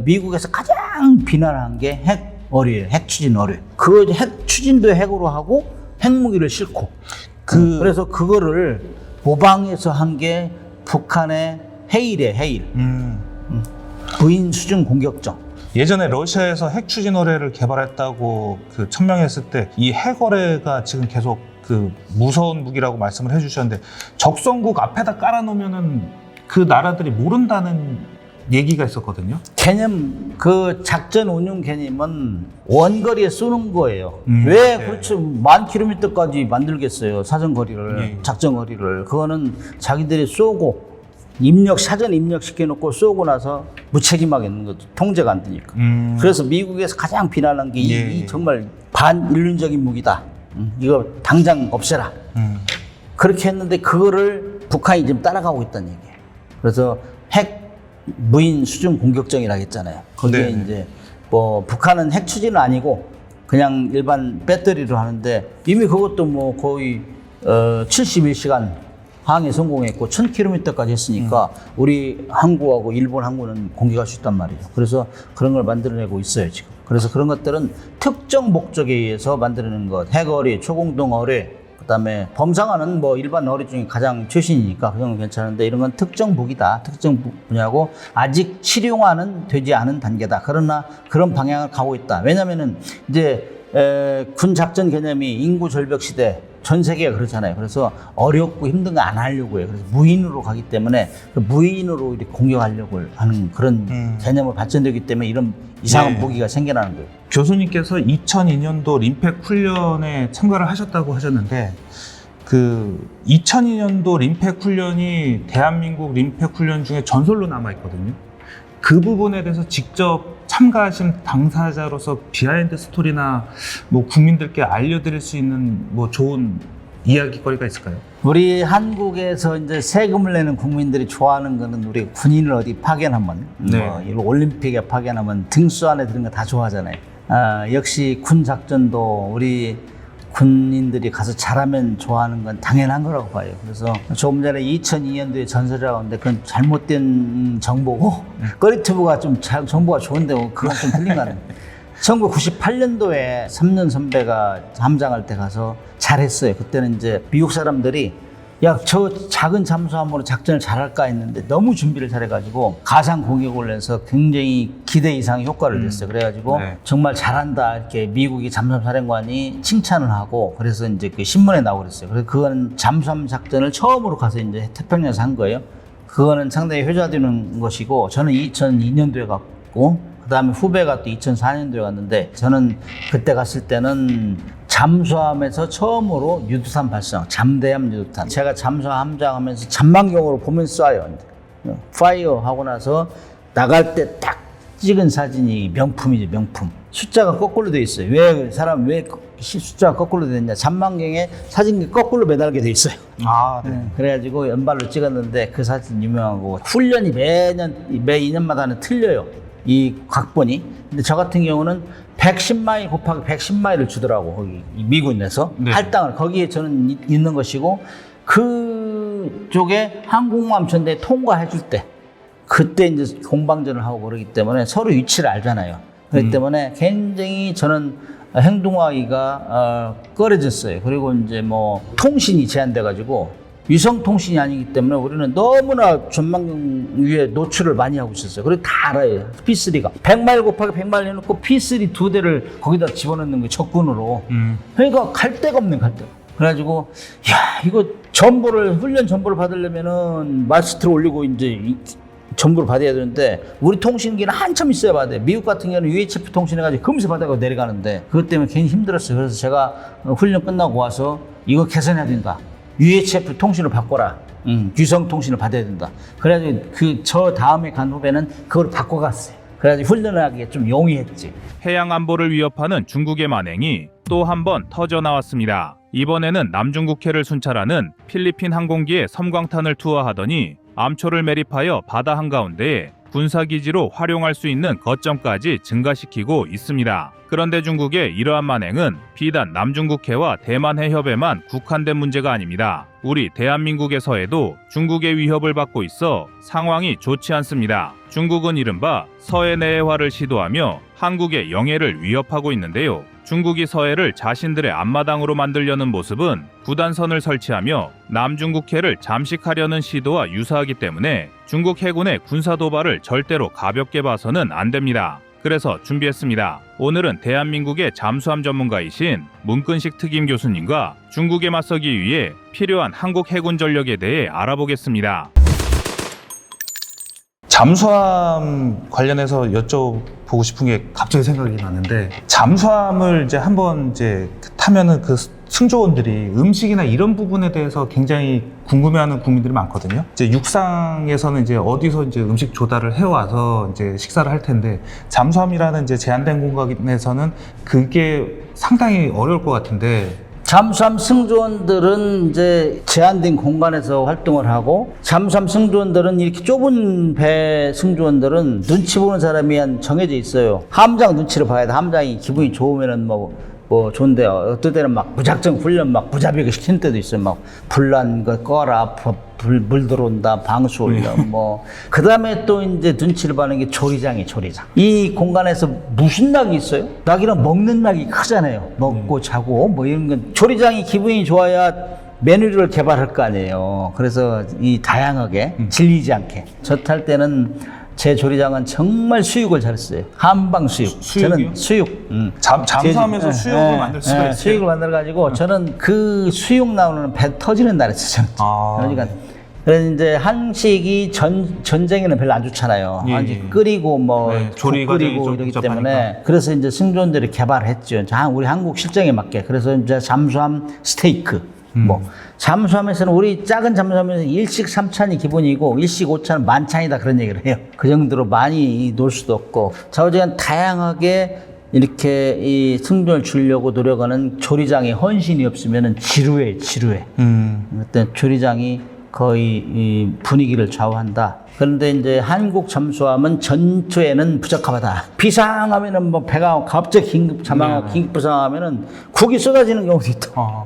미국에서 가장 비난한 게 핵 어뢰예요. 핵 추진 어뢰. 그 핵 추진도 핵으로 하고 핵무기를 싣고. 그래서 그거를 모방해서 한 게 북한의 해일이에요. 해일. 부인 수중 공격정. 예전에 러시아에서 핵 추진 어뢰를 개발했다고 그 천명했을 때 이 핵 어뢰가 지금 계속 그 무서운 무기라고 말씀을 해주셨는데 적성국 앞에다 깔아놓으면은 그 나라들이 모른다는 얘기가 있었거든요. 개념, 그 작전 운용 개념은 원거리에 쏘는 거예요. 네. 왜 그렇죠? 10,000km까지 만들겠어요. 사정거리를, 네. 작전거리를. 그거는 자기들이 쏘고 사전 입력시켜놓고 쏘고 나서 무책임하게 있는 거죠. 통제가 안 되니까. 그래서 미국에서 가장 비난한 게 이 정말 반인륜적인 무기다. 이거 당장 없애라. 그렇게 했는데 그거를 북한이 지금 따라가고 있다는 얘기예요. 그래서 핵 무인 수중 공격정이라고 했잖아요. 거기에 네. 이제 뭐 북한은 핵 추진은 아니고 그냥 일반 배터리로 하는데 이미 그것도 뭐 거의 71시간 항해 성공했고 1,000km까지 했으니까 우리 항구하고 일본 항구는 공격할 수 있단 말이죠. 그래서 그런 걸 만들어내고 있어요 지금. 그래서 그런 것들은 특정 목적에 의해서 만들어내는 것. 핵어뢰, 초공동 어뢰, 그다음에 범상어는 뭐 일반 어뢰 중에 가장 최신이니까 그건 괜찮은데 이런 건 특정 무기다. 특정 분야고 아직 실용화는 되지 않은 단계다. 그러나 그런 방향을 가고 있다. 왜냐면은 이제 군 작전 개념이 인구 절벽 시대 전 세계가 그렇잖아요. 그래서 어렵고 힘든 거 안 하려고 해요. 그래서 무인으로 가기 때문에 그 무인으로 이렇게 공격하려고 하는 그런 개념으로 발전되기 때문에 이런 이상한 네. 무기가 생겨나는 거예요. 교수님께서 2002년도 림팩 훈련에 참가를 하셨다고 하셨는데 그 2002년도 림팩 훈련이 대한민국 림팩 훈련 중에 전설로 남아 있거든요. 그 부분에 대해서 직접 참가하신 당사자로서 비하인드 스토리나 뭐 국민들께 알려드릴 수 있는 뭐 좋은 이야기거리가 있을까요? 우리 한국에서 이제 세금을 내는 국민들이 좋아하는 거는 우리 군인을 어디 파견하면, 네. 뭐 이런 올림픽에 파견하면 등수 안에 드는 거 다 좋아하잖아요. 역시 군 작전도 우리 군인들이 가서 잘하면 좋아하는 건 당연한 거라고 봐요. 그래서 조금 전에 2002년도에 전설이라고 하는데 그건 잘못된 정보고 꺼리튜브가 좀 정보가 좋은데 그건 좀 틀린 거 같아요. 1998년도에 3년 선배가 함장할 때 가서 잘했어요. 그때는 이제 미국 사람들이 야, 저 작은 잠수함으로 작전을 잘할까 했는데 너무 준비를 잘해가지고 가상 공격을 해서 굉장히 기대 이상의 효과를 냈어요. 그래가지고 네. 정말 잘한다 이렇게 미국이 잠수함 사령관이 칭찬을 하고 그래서 이제 그 신문에 나오고 그랬어요. 그래서 그건 잠수함 작전을 처음으로 가서 이제 태평양에서 한 거예요. 그거는 상당히 회자되는 것이고 저는 2002년도에 갔고 그 다음에 후배가 또 2004년도에 갔는데 저는 그때 갔을 때는 잠수함에서 처음으로 유도탄 발사, 잠대함 유도탄. 제가 잠수함 함장하면서 잠망경으로 보면 쏴요. 파이어 하고 나서 나갈 때 딱 찍은 사진이 명품이죠, 명품. 숫자가 거꾸로 돼 있어요. 왜 숫자가 거꾸로 돼 있냐? 잠망경에 사진이 거꾸로 매달게 돼 있어요. 아, 네. 그래가지고 연발로 찍었는데 그 사진 유명하고 훈련이 매 2년마다 하는 틀려요. 이 각본이. 근데 저 같은 경우는 110마일 곱하기 110마일을 주더라고, 거기. 미군 내서. 네. 할당을. 거기에 저는 있는 것이고, 그쪽에 항공모함 전대 통과해 줄 때, 그때 이제 공방전을 하고 그러기 때문에 서로 위치를 알잖아요. 그렇기 때문에 굉장히 저는 행동하기가 꺼려졌어요. 그리고 이제 뭐 통신이 제한돼가지고, 위성통신이 아니기 때문에 우리는 너무나 전망경 위에 노출을 많이 하고 있었어요. 그리고 다 알아요. P3가 100마일 곱하기 100마일 해놓고 P3 2대를 거기다 집어넣는 거예요. 적군으로. 그러니까 갈 데가 없는 갈 데가. 그래가지고 야 이거 훈련 정보를 받으려면은 마스트를 올리고 이제 정보를 받아야 되는데 우리 통신기는 한참 있어야 받아요. 미국 같은 경우는 UHF 통신해가지고 금세 받아가고 내려가는데 그것 때문에 괜히 힘들었어요. 그래서 제가 훈련 끝나고 와서 이거 개선해야 된다. UHF 통신을 바꿔라. 유성 통신을 받아야 된다. 그래가지고 저 다음에 간 후배는 그걸 바꿔갔어요. 그래가지고 훈련을 하기에 좀 용이했지. 해양 안보를 위협하는 중국의 만행이 또 한 번 터져 나왔습니다. 이번에는 남중국해를 순찰하는 필리핀 항공기에 섬광탄을 투하하더니 암초를 매립하여 바다 한가운데에 군사기지로 활용할 수 있는 거점까지 증가시키고 있습니다. 그런데 중국의 이러한 만행은 비단 남중국해와 대만 해협에만 국한된 문제가 아닙니다. 우리 대한민국에서에도 중국의 위협을 받고 있어 상황이 좋지 않습니다. 중국은 이른바 서해 내해화를 시도하며 한국의 영해를 위협하고 있는데요. 중국이 서해를 자신들의 앞마당으로 만들려는 모습은 구단선을 설치하며 남중국해를 잠식하려는 시도와 유사하기 때문에 중국 해군의 군사 도발을 절대로 가볍게 봐서는 안 됩니다. 그래서 준비했습니다. 오늘은 대한민국의 잠수함 전문가이신 문근식 특임 교수님과 중국에 맞서기 위해 필요한 한국 해군 전력에 대해 알아보겠습니다. 잠수함 관련해서 여쭤보고 싶은 게 갑자기 생각이 나는데 잠수함을 이제 한번 이제 타면은 그 승조원들이 음식이나 이런 부분에 대해서 굉장히 궁금해하는 국민들이 많거든요. 이제 육상에서는 이제 어디서 이제 음식 조달을 해와서 이제 식사를 할 텐데 잠수함이라는 이제 제한된 공간에서는 그게 상당히 어려울 것 같은데. 잠수함 승조원들은 이제 제한된 공간에서 활동을 하고 잠수함 승조원들은 이렇게 좁은 배 승조원들은 눈치 보는 사람이 한 정해져 있어요. 함장 눈치를 봐야 돼. 함장이 기분이 좋으면은 뭐 좋은데 어떨 때는 막 무작정 훈련 막 무자비하게 시키는 때도 있어요. 막 불난 거 꺼라, 물 들어온다, 방수 올려 그 다음에 또 이제 눈치를 봐는 게 조리장이에요. 조리장. 이 공간에서 무슨 낙이 있어요? 낙이랑 먹는 낙이 크잖아요. 먹고 자고 뭐 이런 건 조리장이 기분이 좋아야 메뉴를 개발할 거 아니에요. 그래서 이 다양하게 질리지 않게 저 탈 때는 제 조리장은 정말 수육을 잘했어요. 한방 수육. 수육이요? 저는 수육. 잠수하면서 수육을 만들 수가 있어요. 수육을 만들어가지고 저는 그 수육 나오는 배 터지는 날 했어요. 그러니까 그래서 이제 한식이 전쟁에는 별로 안 좋잖아요. 예, 한식 예. 끓이고 뭐 네, 조리 과정이 끓이고 좀 이러기 복잡하니까. 때문에 그래서 이제 승조원들이 개발했죠. 우리 한국 실정에 맞게. 그래서 이제 잠수함 스테이크. 뭐 잠수함에서는 우리 작은 잠수함에서 일식 3찬이 기본이고 일식 5찬은 만찬이다 그런 얘기를 해요. 그 정도로 많이 놀 수도 없고 좌우지간 다양하게 이렇게 이 승조를 주려고 노력하는 조리장의 헌신이 없으면은 지루해. 그때 조리장이 거의 이 분위기를 좌우한다. 그런데 이제 한국 잠수함은 전투에는 부적합하다. 비상하면은 뭐 배가 갑자기 긴급 자망하고 긴급 부상하면은 국이 쏟아지는 경우도 있다.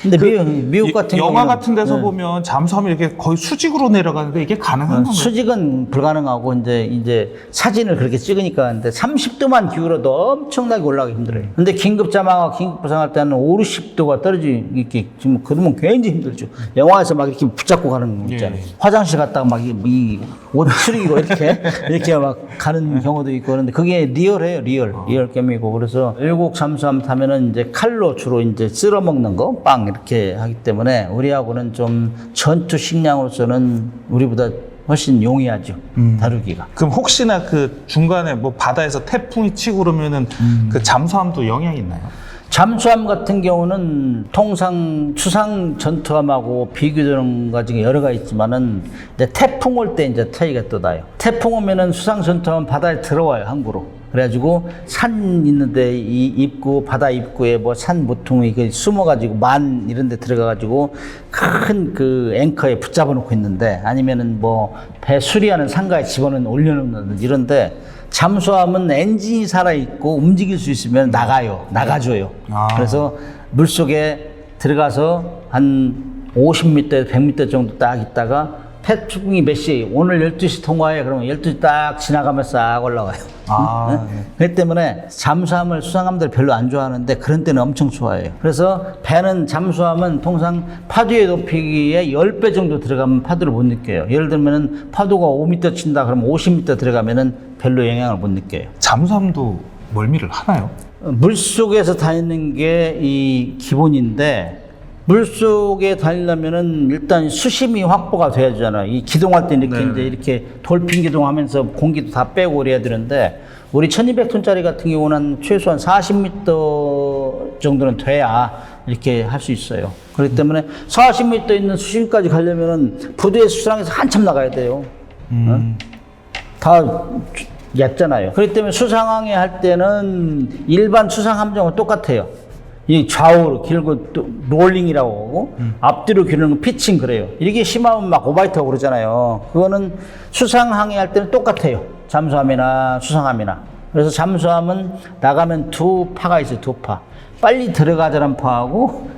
근데 미국 같은 영화 경우는 같은 데서 보면 잠수함이 이렇게 거의 수직으로 내려가는데 이게 가능한 건가요? 수직은 불가능하고 이제 사진을 그렇게 찍으니까 근데 30도만 기울어도 엄청나게 올라가기 힘들어요. 근데 긴급 자망하고 긴급 부상할 때는 5, 60도가 떨어지 이렇게 지금 그러면 굉장히 힘들죠. 영화에서 막 이렇게 붙잡고 가는 거 있잖아요. 화장실 갔다가 막 이 옷 추리고 이렇게 막 가는 경우도 있고 그런데 그게 리얼해요. 리얼 게임이고 그래서 외국 잠수함 타면은 이제 칼로 주로 이제 쓸어 먹는 거 빵 이렇게 하기 때문에 우리하고는 좀 전투 식량으로서는 우리보다 훨씬 용이하죠. 다루기가. 그럼 혹시나 그 중간에 뭐 바다에서 태풍이 치고 그러면은 그 잠수함도 영향이 있나요? 잠수함 같은 경우는 통상 추상 전투함하고 비교되는 가지고 여러 가지 있지만은 이제 태풍 올 때 이제 차이가 또 나요. 태풍 오면은 수상 전투함은 바다에 들어와요, 항구로. 그래가지고 산 있는데 이 입구 바다 입구에 뭐 산 모퉁이 그 숨어가지고 만 이런 데 들어가가지고 큰 그 앵커에 붙잡아 놓고 있는데 아니면은 뭐 배 수리하는 상가에 집어넣는 올려놓는 이런데 잠수함은 엔진이 살아있고 움직일 수 있으면 나가줘요. 그래서 물속에 들어가서 한 50m, 100m 정도 딱 있다가 태풍이 몇 시, 오늘 12시 통과해. 그러면 12시 딱 지나가면 싹 올라와요. 네. 그렇기 때문에 잠수함을 수상함들 별로 안 좋아하는데 그런 때는 엄청 좋아해요. 그래서 배는 잠수함은 통상 파도의 높이에 10배 정도 들어가면 파도를 못 느껴요. 예를 들면은 파도가 5m 친다 그러면 50m 들어가면은 별로 영향을 못 느껴요. 잠수함도 멀미를 하나요? 물속에서 다니는 게 이 기본인데 물속에 다니려면은 일단 수심이 확보가 돼야 되잖아요. 이 기동할 때 이렇게 이제 이렇게 돌핀 기동하면서 공기도 다 빼고 그래야 되는데 우리 1200톤짜리 같은 경우는 최소한 40m 정도는 돼야 이렇게 할 수 있어요. 그렇기 때문에 40m 있는 수심까지 가려면은 부두에 수상해서 한참 나가야 돼요. 다 얕잖아요. 그렇기 때문에 수상항해 할 때는 일반 수상 함정은 똑같아요. 이 좌우로 길고 또 롤링이라고 하고 앞뒤로 기르는 건 피칭 그래요. 이게 심하면 막 오바이트하고 그러잖아요. 그거는 수상항해 할 때는 똑같아요. 잠수함이나 수상함이나. 그래서 잠수함은 나가면 두 파가 있어요. 두 파. 빨리 들어가자는 파하고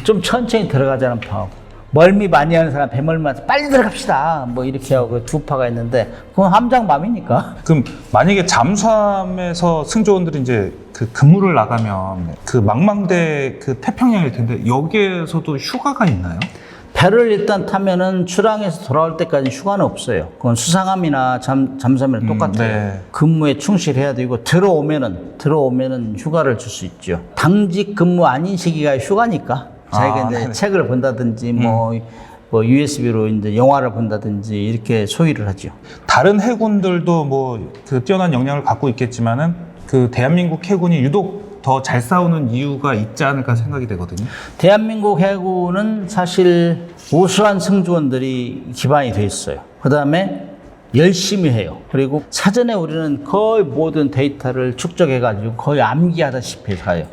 좀 천천히 들어가자는 파하고. 멀미 많이 하는 사람 배멀미한테 빨리 들어갑시다 뭐 이렇게 하고 두 파가 있는데 그건 함장맘이니까. 그럼 만약에 잠수함에서 승조원들이 이제 그 근무를 나가면 그 망망대 그 태평양일 텐데 여기에서도 휴가가 있나요? 배를 일단 타면은 출항해서 돌아올 때까지 휴가는 없어요. 그건 수상함이나 잠수함이랑 똑같아요. 네. 근무에 충실해야 되고 들어오면은 휴가를 줄 수 있죠. 당직 근무 아닌 시기가 휴가니까. 자기가 이제 네네. 책을 본다든지 뭐 USB로 이제 영화를 본다든지 이렇게 소위를 하죠. 다른 해군들도 뭐 그 뛰어난 역량을 갖고 있겠지만은 그 대한민국 해군이 유독 더 잘 싸우는 이유가 있지 않을까 생각이 되거든요. 대한민국 해군은 사실 우수한 승조원들이 기반이 돼 있어요. 그 다음에 열심히 해요. 그리고 사전에 우리는 거의 모든 데이터를 축적해가지고 거의 암기하다시피 가요.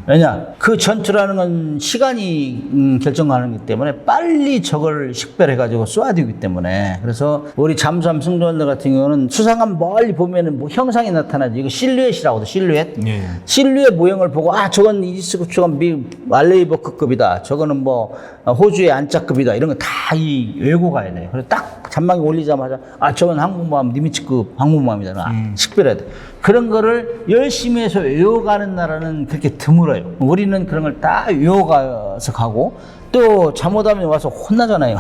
왜냐? 그 전투라는 건 시간이 결정하는 거기 때문에 빨리 저걸 식별해가지고 쏘아야 되기 때문에. 그래서 우리 잠수함 승조원들 같은 경우는 수상함 멀리 보면은 뭐 형상이 나타나지. 이거 실루엣이라고 하죠. 실루엣. 예. 실루엣 모형을 보고 아 저건 이지스급 저건 미 말레이버크급이다. 저거는 뭐 호주의 안짝급이다. 이런 거 다 이 외고 가야 돼요. 그래서 딱 전망이 올리자마자 아 저건 항공모함 니미츠급 항공모함이다. 식별해야 돼. 그런 거를 열심히 해서 외워가는 나라는 그렇게 드물어요. 우리는 그런 걸 다 외워가서 가고 또 잘못하면 와서 혼나잖아요.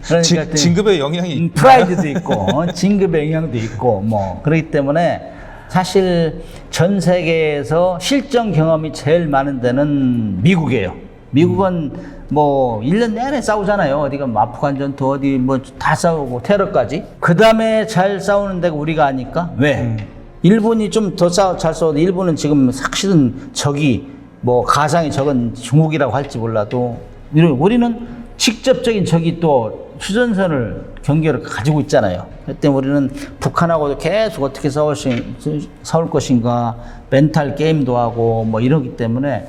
그러니까 진급의 영향이 프라이드도 있고 진급의 영향도 있고 뭐 그렇기 때문에 사실 전 세계에서 실전 경험이 제일 많은 데는 미국이에요. 미국은 뭐 1년 내내 싸우잖아요. 어디가 뭐 아프간 전투 어디 뭐 다 싸우고 테러까지. 그 다음에 잘 싸우는 데가 우리가 아니까 왜? 일본이 좀 더 잘 싸워도 일본은 지금 사실은 적이 뭐 가상의 적은 중국이라고 할지 몰라도 우리는 직접적인 적이 또 휴전선을 경계를 가지고 있잖아요. 그때 우리는 북한하고도 계속 어떻게 싸울 것인가 멘탈 게임도 하고 뭐 이러기 때문에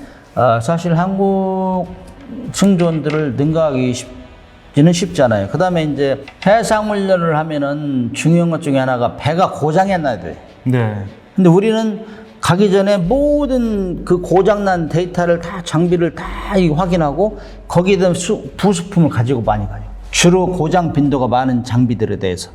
사실 한국 승조원들을 능가하기 쉽지는 쉽잖아요. 그 다음에 이제 해상훈련을 하면은 중요한 것 중에 하나가 배가 고장이 안 나야 돼. 네. 근데 우리는 가기 전에 모든 그 고장난 데이터를 다 장비를 다 확인하고 거기에 대한 부수품을 가지고 많이 가요. 주로 고장 빈도가 많은 장비들에 대해서.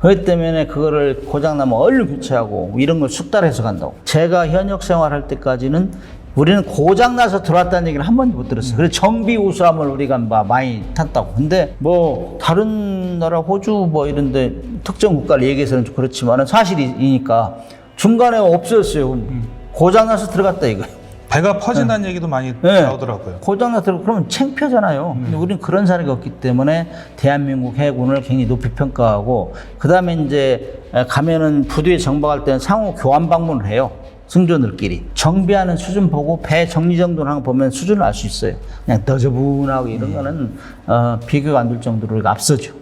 그렇기 때문에 그거를 고장나면 얼른 교체하고 이런 걸 숙달해서 간다고. 제가 현역 생활할 때까지는 우리는 고장나서 들어왔다는 얘기를 한 번도 못 들었어요. 그래서 정비 우수함을 우리가 많이 탔다고. 근데 뭐 다른 나라 호주 뭐 이런데 특정 국가를 얘기해서는 좀 그렇지만은 사실이니까 중간에 없어졌어요. 고장나서 들어갔다 이거. 배가 퍼진다는 얘기도 많이 나오더라고요. 고장나서 들어가 그러면 창피하잖아요. 근데 우리는 그런 사례가 없기 때문에 대한민국 해군을 굉장히 높이 평가하고 그 다음에 이제 가면은 부두에 정박할 때는 상호 교환 방문을 해요. 승조원들끼리 정비하는 수준 보고 배 정리정돈을 하는 거 보면 수준을 알 수 있어요. 그냥 너저분하고 이런 거는 비교가 안 될 정도로 우리가 앞서죠.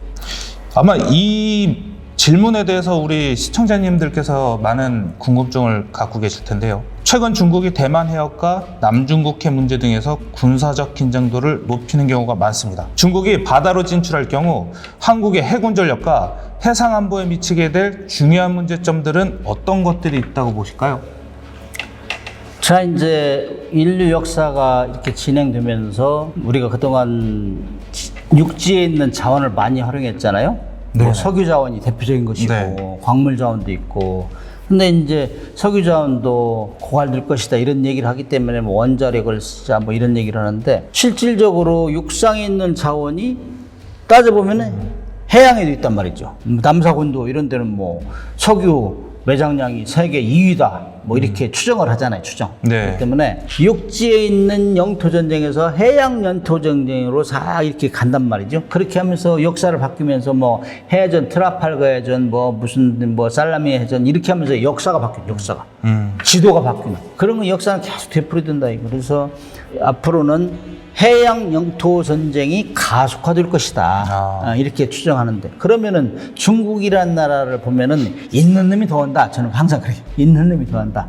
아마 이 질문에 대해서 우리 시청자님들께서 많은 궁금증을 갖고 계실 텐데요. 최근 중국이 대만 해역과 남중국해 문제 등에서 군사적 긴장도를 높이는 경우가 많습니다. 중국이 바다로 진출할 경우 한국의 해군 전력과 해상 안보에 미치게 될 중요한 문제점들은 어떤 것들이 있다고 보실까요? 자, 이제 인류 역사가 이렇게 진행되면서 우리가 그동안 육지에 있는 자원을 많이 활용했잖아요. 뭐 석유 자원이 대표적인 것이고 광물 자원도 있고. 근데 이제 석유 자원도 고갈될 것이다 이런 얘기를 하기 때문에 뭐 원자력을 쓰자 뭐 이런 얘기를 하는데 실질적으로 육상에 있는 자원이 따져보면 해양에도 있단 말이죠. 남사군도 이런 데는 뭐 석유 매장량이 세계 2위다 뭐 이렇게 추정을 하잖아요. 추정. 그렇기 때문에 육지에 있는 영토 전쟁에서 해양 영토 전쟁으로 싹 이렇게 간단 말이죠. 그렇게 하면서 역사를 바뀌면서 뭐 해전 트라팔가 해전 뭐 무슨 뭐 살라미 해전 이렇게 하면서 역사가 바뀌는 역사가 지도가 바뀌는 그런 거 역사는 계속 되풀이된다 이거. 그래서 앞으로는 해양 영토 전쟁이 가속화될 것이다. 이렇게 추정하는데 그러면은 중국이라는 나라를 보면은 있는 놈이 더한다. 저는 항상 그래요. 있는 놈이 더한다.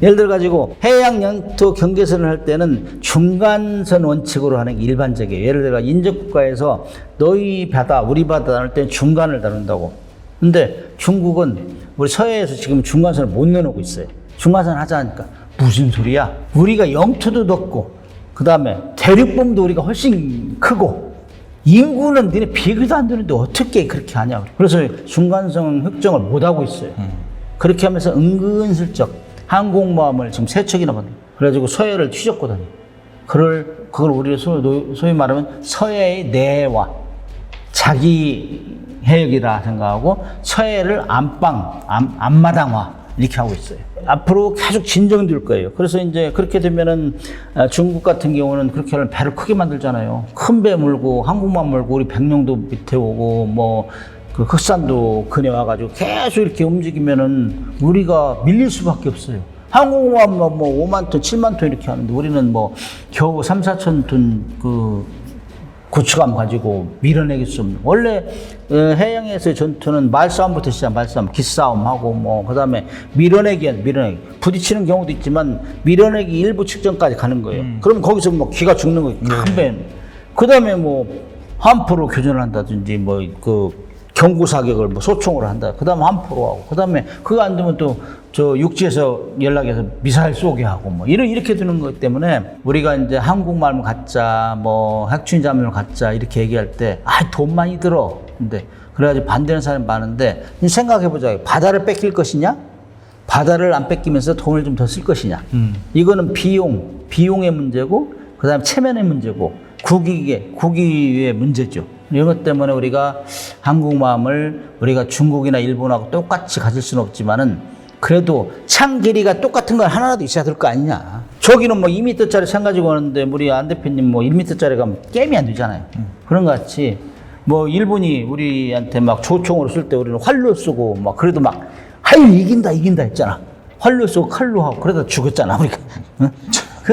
예를 들어 가지고 해양 영토 경계선을 할 때는 중간선 원칙으로 하는 게 일반적이에요. 예를 들어 인접국가에서 너희 바다, 우리 바다 나눌 때는 중간을 다룬다고. 근데 중국은 우리 서해에서 지금 중간선을 못 내놓고 있어요. 중간선 하자 하니까 무슨 소리야? 우리가 영토도 넓고 그 다음에 대륙범도 우리가 훨씬 크고 인구는 니네 비교도 안 되는데 어떻게 그렇게 하냐. 그래서 중간선 획정을 못하고 있어요. 그렇게 하면서 은근슬쩍 항공모함을 지금 3척이나 받는. 그래가지고 서해를 튀졌거든요. 그걸 우리가 소위 말하면 서해의 내와 자기 해역이라 생각하고 서해를 앞마당화 이렇게 하고 있어요. 앞으로 계속 진정될 거예요. 그래서 이제 그렇게 되면은 중국 같은 경우는 그렇게 하면 배를 크게 만들잖아요. 큰 배 몰고 항공모함 몰고 우리 백령도 밑에 오고 뭐 그 흑산도 근해 와가지고 계속 이렇게 움직이면은 우리가 밀릴 수밖에 없어요. 항공모함 뭐 5만 톤, 7만 톤 이렇게 하는데 우리는 뭐 겨우 3, 4천 톤 그 고추감 가지고 밀어내길 수 없는. 원래 해양에서의 전투는 말싸움부터 시작, 말싸움, 기싸움하고 뭐 그다음에 밀어내기. 부딪히는 경우도 있지만 밀어내기 일부 측정까지 가는 거예요. 그럼 거기서 뭐 기가 죽는 거예요. 큰 배. 그다음에 뭐 함포로 교전을 한다든지 뭐 그 경고 사격을 뭐 소총으로 한다. 그다음에 함포로 하고. 그다음에 그거 안 되면 또 저 육지에서 연락해서 미사일 쏘게 하고 뭐 이렇게 되는 것 때문에 우리가 이제 한국말만 갖자 뭐 핵추진 잠수함을 갖자 이렇게 얘기할 때 돈 많이 들어. 근데 그래가지고 반대하는 사람이 많은데 생각해보자. 바다를 뺏길 것이냐? 바다를 안 뺏기면서 돈을 좀 더 쓸 것이냐? 이거는 비용의 문제고 그다음에 체면의 문제고 국위의 문제죠. 이런 것 때문에 우리가 한국 마음을 우리가 중국이나 일본하고 똑같이 가질 수는 없지만은 그래도 창 길이가 똑같은 건 하나라도 있어야 될 거 아니냐. 저기는 뭐 2m짜리 창 가지고 오는데 우리 안 대표님 뭐 1m짜리 가면 게임이 안 되잖아요. 그런 것 같이 뭐 일본이 우리한테 막 조총으로 쓸 때 우리는 활로 쓰고 막 그래도 막 아유 이긴다 했잖아. 활로 쓰고 칼로 하고 그러다 죽었잖아 우리가.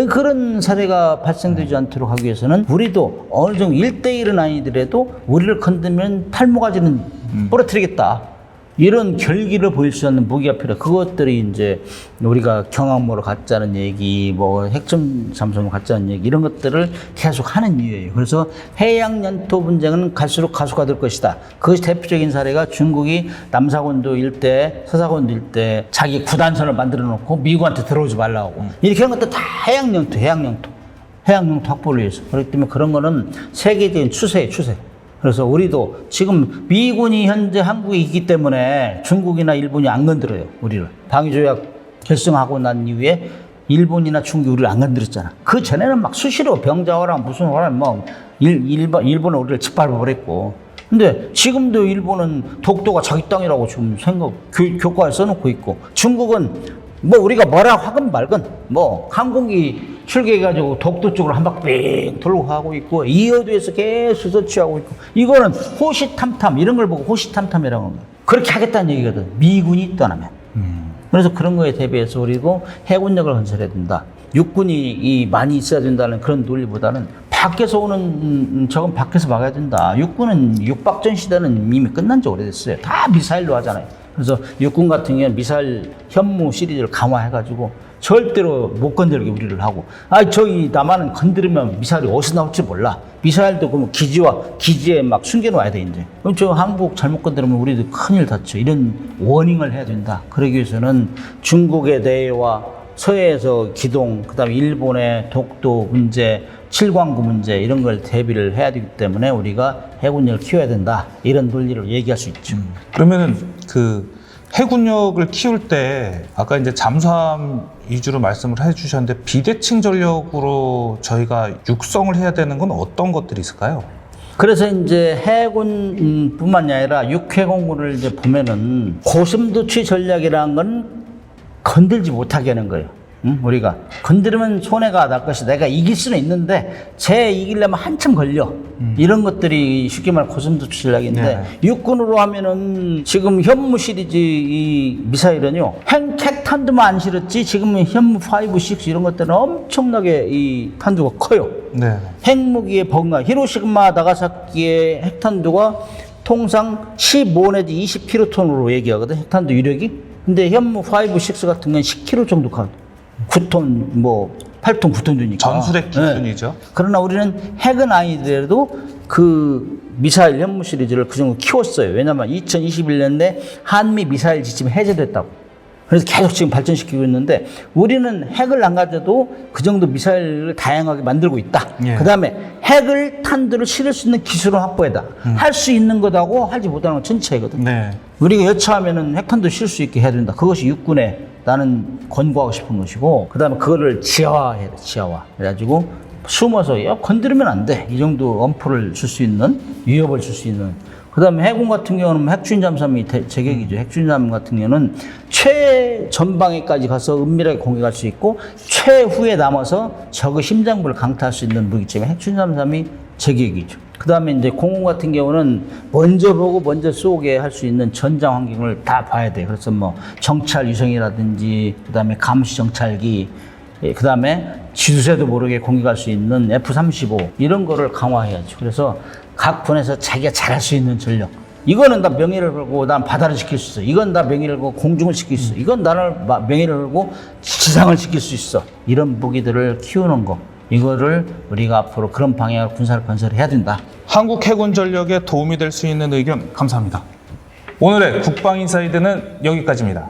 그런 사례가 발생되지 않도록 하기 위해서는 우리도 어느 정도 1대1은 아니더라도 우리를 건드면 탈모가지는 부러뜨리겠다. 이런 결기를 보일 수 있는 무기가 필요해. 그것들이 이제 우리가 경항모를 갖자는 얘기, 뭐 핵점 잠수함을 갖자는 얘기, 이런 것들을 계속 하는 이유예요. 그래서 해양 연토 분쟁은 갈수록 가속화될 것이다. 그것이 대표적인 사례가 중국이 남사곤도 일대, 서사곤도 일대 자기 구단선을 만들어 놓고 미국한테 들어오지 말라고. 이렇게 하는 것도 다 해양 연토 확보를 위해서. 그렇기 때문에 그런 거는 세계적인 추세예요, 추세. 그래서 우리도 지금 미군이 현재 한국에 있기 때문에 중국이나 일본이 안 건드려요, 우리를. 방위조약 결성하고 난 이후에 일본이나 중국이 우리를 안 건드렸잖아. 그 전에는 막 수시로 병자호랑 무슨 호랑 뭐 일본은 우리를 짓밟아버렸고. 근데 지금도 일본은 독도가 자기 땅이라고 지금 교과에 써놓고 있고, 중국은 뭐 우리가 뭐라 하건 말건 뭐 항공기 출격해가지고 독도 쪽으로 한 바퀴 뺑 돌고 가고 있고, 이어도에서 계속 서치하고 있고, 이거는 호시탐탐 이런 걸 보고 호시탐탐이라고 하는 거예요. 그렇게 하겠다는 얘기거든, 미군이 떠나면. 그래서 그런 거에 대비해서 우리도 해군력을 건설해야 된다. 육군이 많이 있어야 된다는 그런 논리보다는 밖에서 오는 저건 밖에서 막아야 된다. 육군은 육박전 시대는 이미 끝난 지 오래됐어요. 다 미사일로 하잖아요. 그래서 육군 같은 경우는 미사일 현무 시리즈를 강화해가지고 절대로 못 건들게 우리를 하고, 저기 남한은 건드리면 미사일이 어디서 나올지 몰라. 미사일도 그럼 기지에 막 숨겨놓아야 돼, 이제. 그럼 저 한국 잘못 건드리면 우리도 큰일 다쳐. 이런 워닝을 해야 된다. 그러기 위해서는 중국의 내와 서해에서 기동, 그 다음에 일본의 독도 문제, 칠광구 문제, 이런 걸 대비를 해야 되기 때문에 우리가 해군력을 키워야 된다. 이런 논리를 얘기할 수 있죠. 그러면은 그 해군력을 키울 때 아까 이제 잠수함 위주로 말씀을 해주셨는데, 비대칭 전력으로 저희가 육성을 해야 되는 건 어떤 것들이 있을까요? 그래서 이제 해군뿐만이 아니라 육해공군을 이제 보면은 고슴도치 전략이라는 건 건들지 못하게 하는 거예요. 응? 우리가 건드리면 손해가 날 것이, 내가 이길 수는 있는데 쟤 이기려면 한참 걸려. 이런 것들이 쉽게 말해 고슴도치 전략인데, 네. 육군으로 하면은 지금 현무 시리즈 이 미사일은요, 핵탄두만 안 실었지 지금은 현무 5, 6 이런 것들은 엄청나게 이 탄두가 커요. 네. 핵무기의 버그가, 히로시마 나가사키의 핵탄두가 통상 15 내지 20kg톤으로 얘기하거든, 핵탄두 유력이. 근데 현무 5, 6 같은 건 10kg 정도 가. 9톤, 뭐 8톤, 9톤 되니까. 전술핵 기준이죠. 네. 그러나 우리는 핵은 아니더라도 그 미사일 현무 시리즈를 그 정도 키웠어요. 왜냐면 2021년에 한미 미사일 지침이 해제됐다고. 그래서 계속 지금 발전시키고 있는데, 우리는 핵을 안 가져도 그 정도 미사일을 다양하게 만들고 있다. 예. 그 다음에 핵을 탄두를 실을 수 있는 기술을 확보해다. 할 수 있는 것하고 하지 못하는 건 천차이거든. 네. 우리가 여차하면은 핵탄두 실 수 있게 해야 된다. 그것이 육군에 나는 권고하고 싶은 것이고, 그 다음에 그거를 지하화해야 돼, 지하화. 그래가지고 숨어서 건드리면 안 돼. 이 정도 엄포를 줄 수 있는, 위협을 줄 수 있는. 그 다음에 해군 같은 경우는 핵추진 잠수함이 제격이죠. 핵추진 잠수함 같은 경우는 최전방에까지 가서 은밀하게 공격할 수 있고, 최후에 남아서 적의 심장부를 강타할 수 있는 무기점에 핵추진 잠수함이 제격이죠. 그 다음에 이제 공군 같은 경우는 먼저 보고 먼저 쏘게 할 수 있는 전장 환경을 다 봐야 돼요. 그래서 뭐 정찰 유성이라든지, 그 다음에 감시 정찰기, 그 다음에 지도새도 모르게 공격할 수 있는 F-35, 이런 거를 강화해야죠. 그래서 각 군에서 자기가 잘할 수 있는 전력. 이거는 나 명예를 걸고 난 바다를 지킬 수 있어. 이건 나 명예를 걸고 공중을 지킬 수 있어. 이건 나를 명예를 걸고 지상을 지킬 수 있어. 이런 무기들을 키우는 거. 이거를 우리가 앞으로 그런 방향으로 군사를 건설해야 된다. 한국 해군 전력에 도움이 될 수 있는 의견 감사합니다. 오늘의 국방인사이드는 여기까지입니다.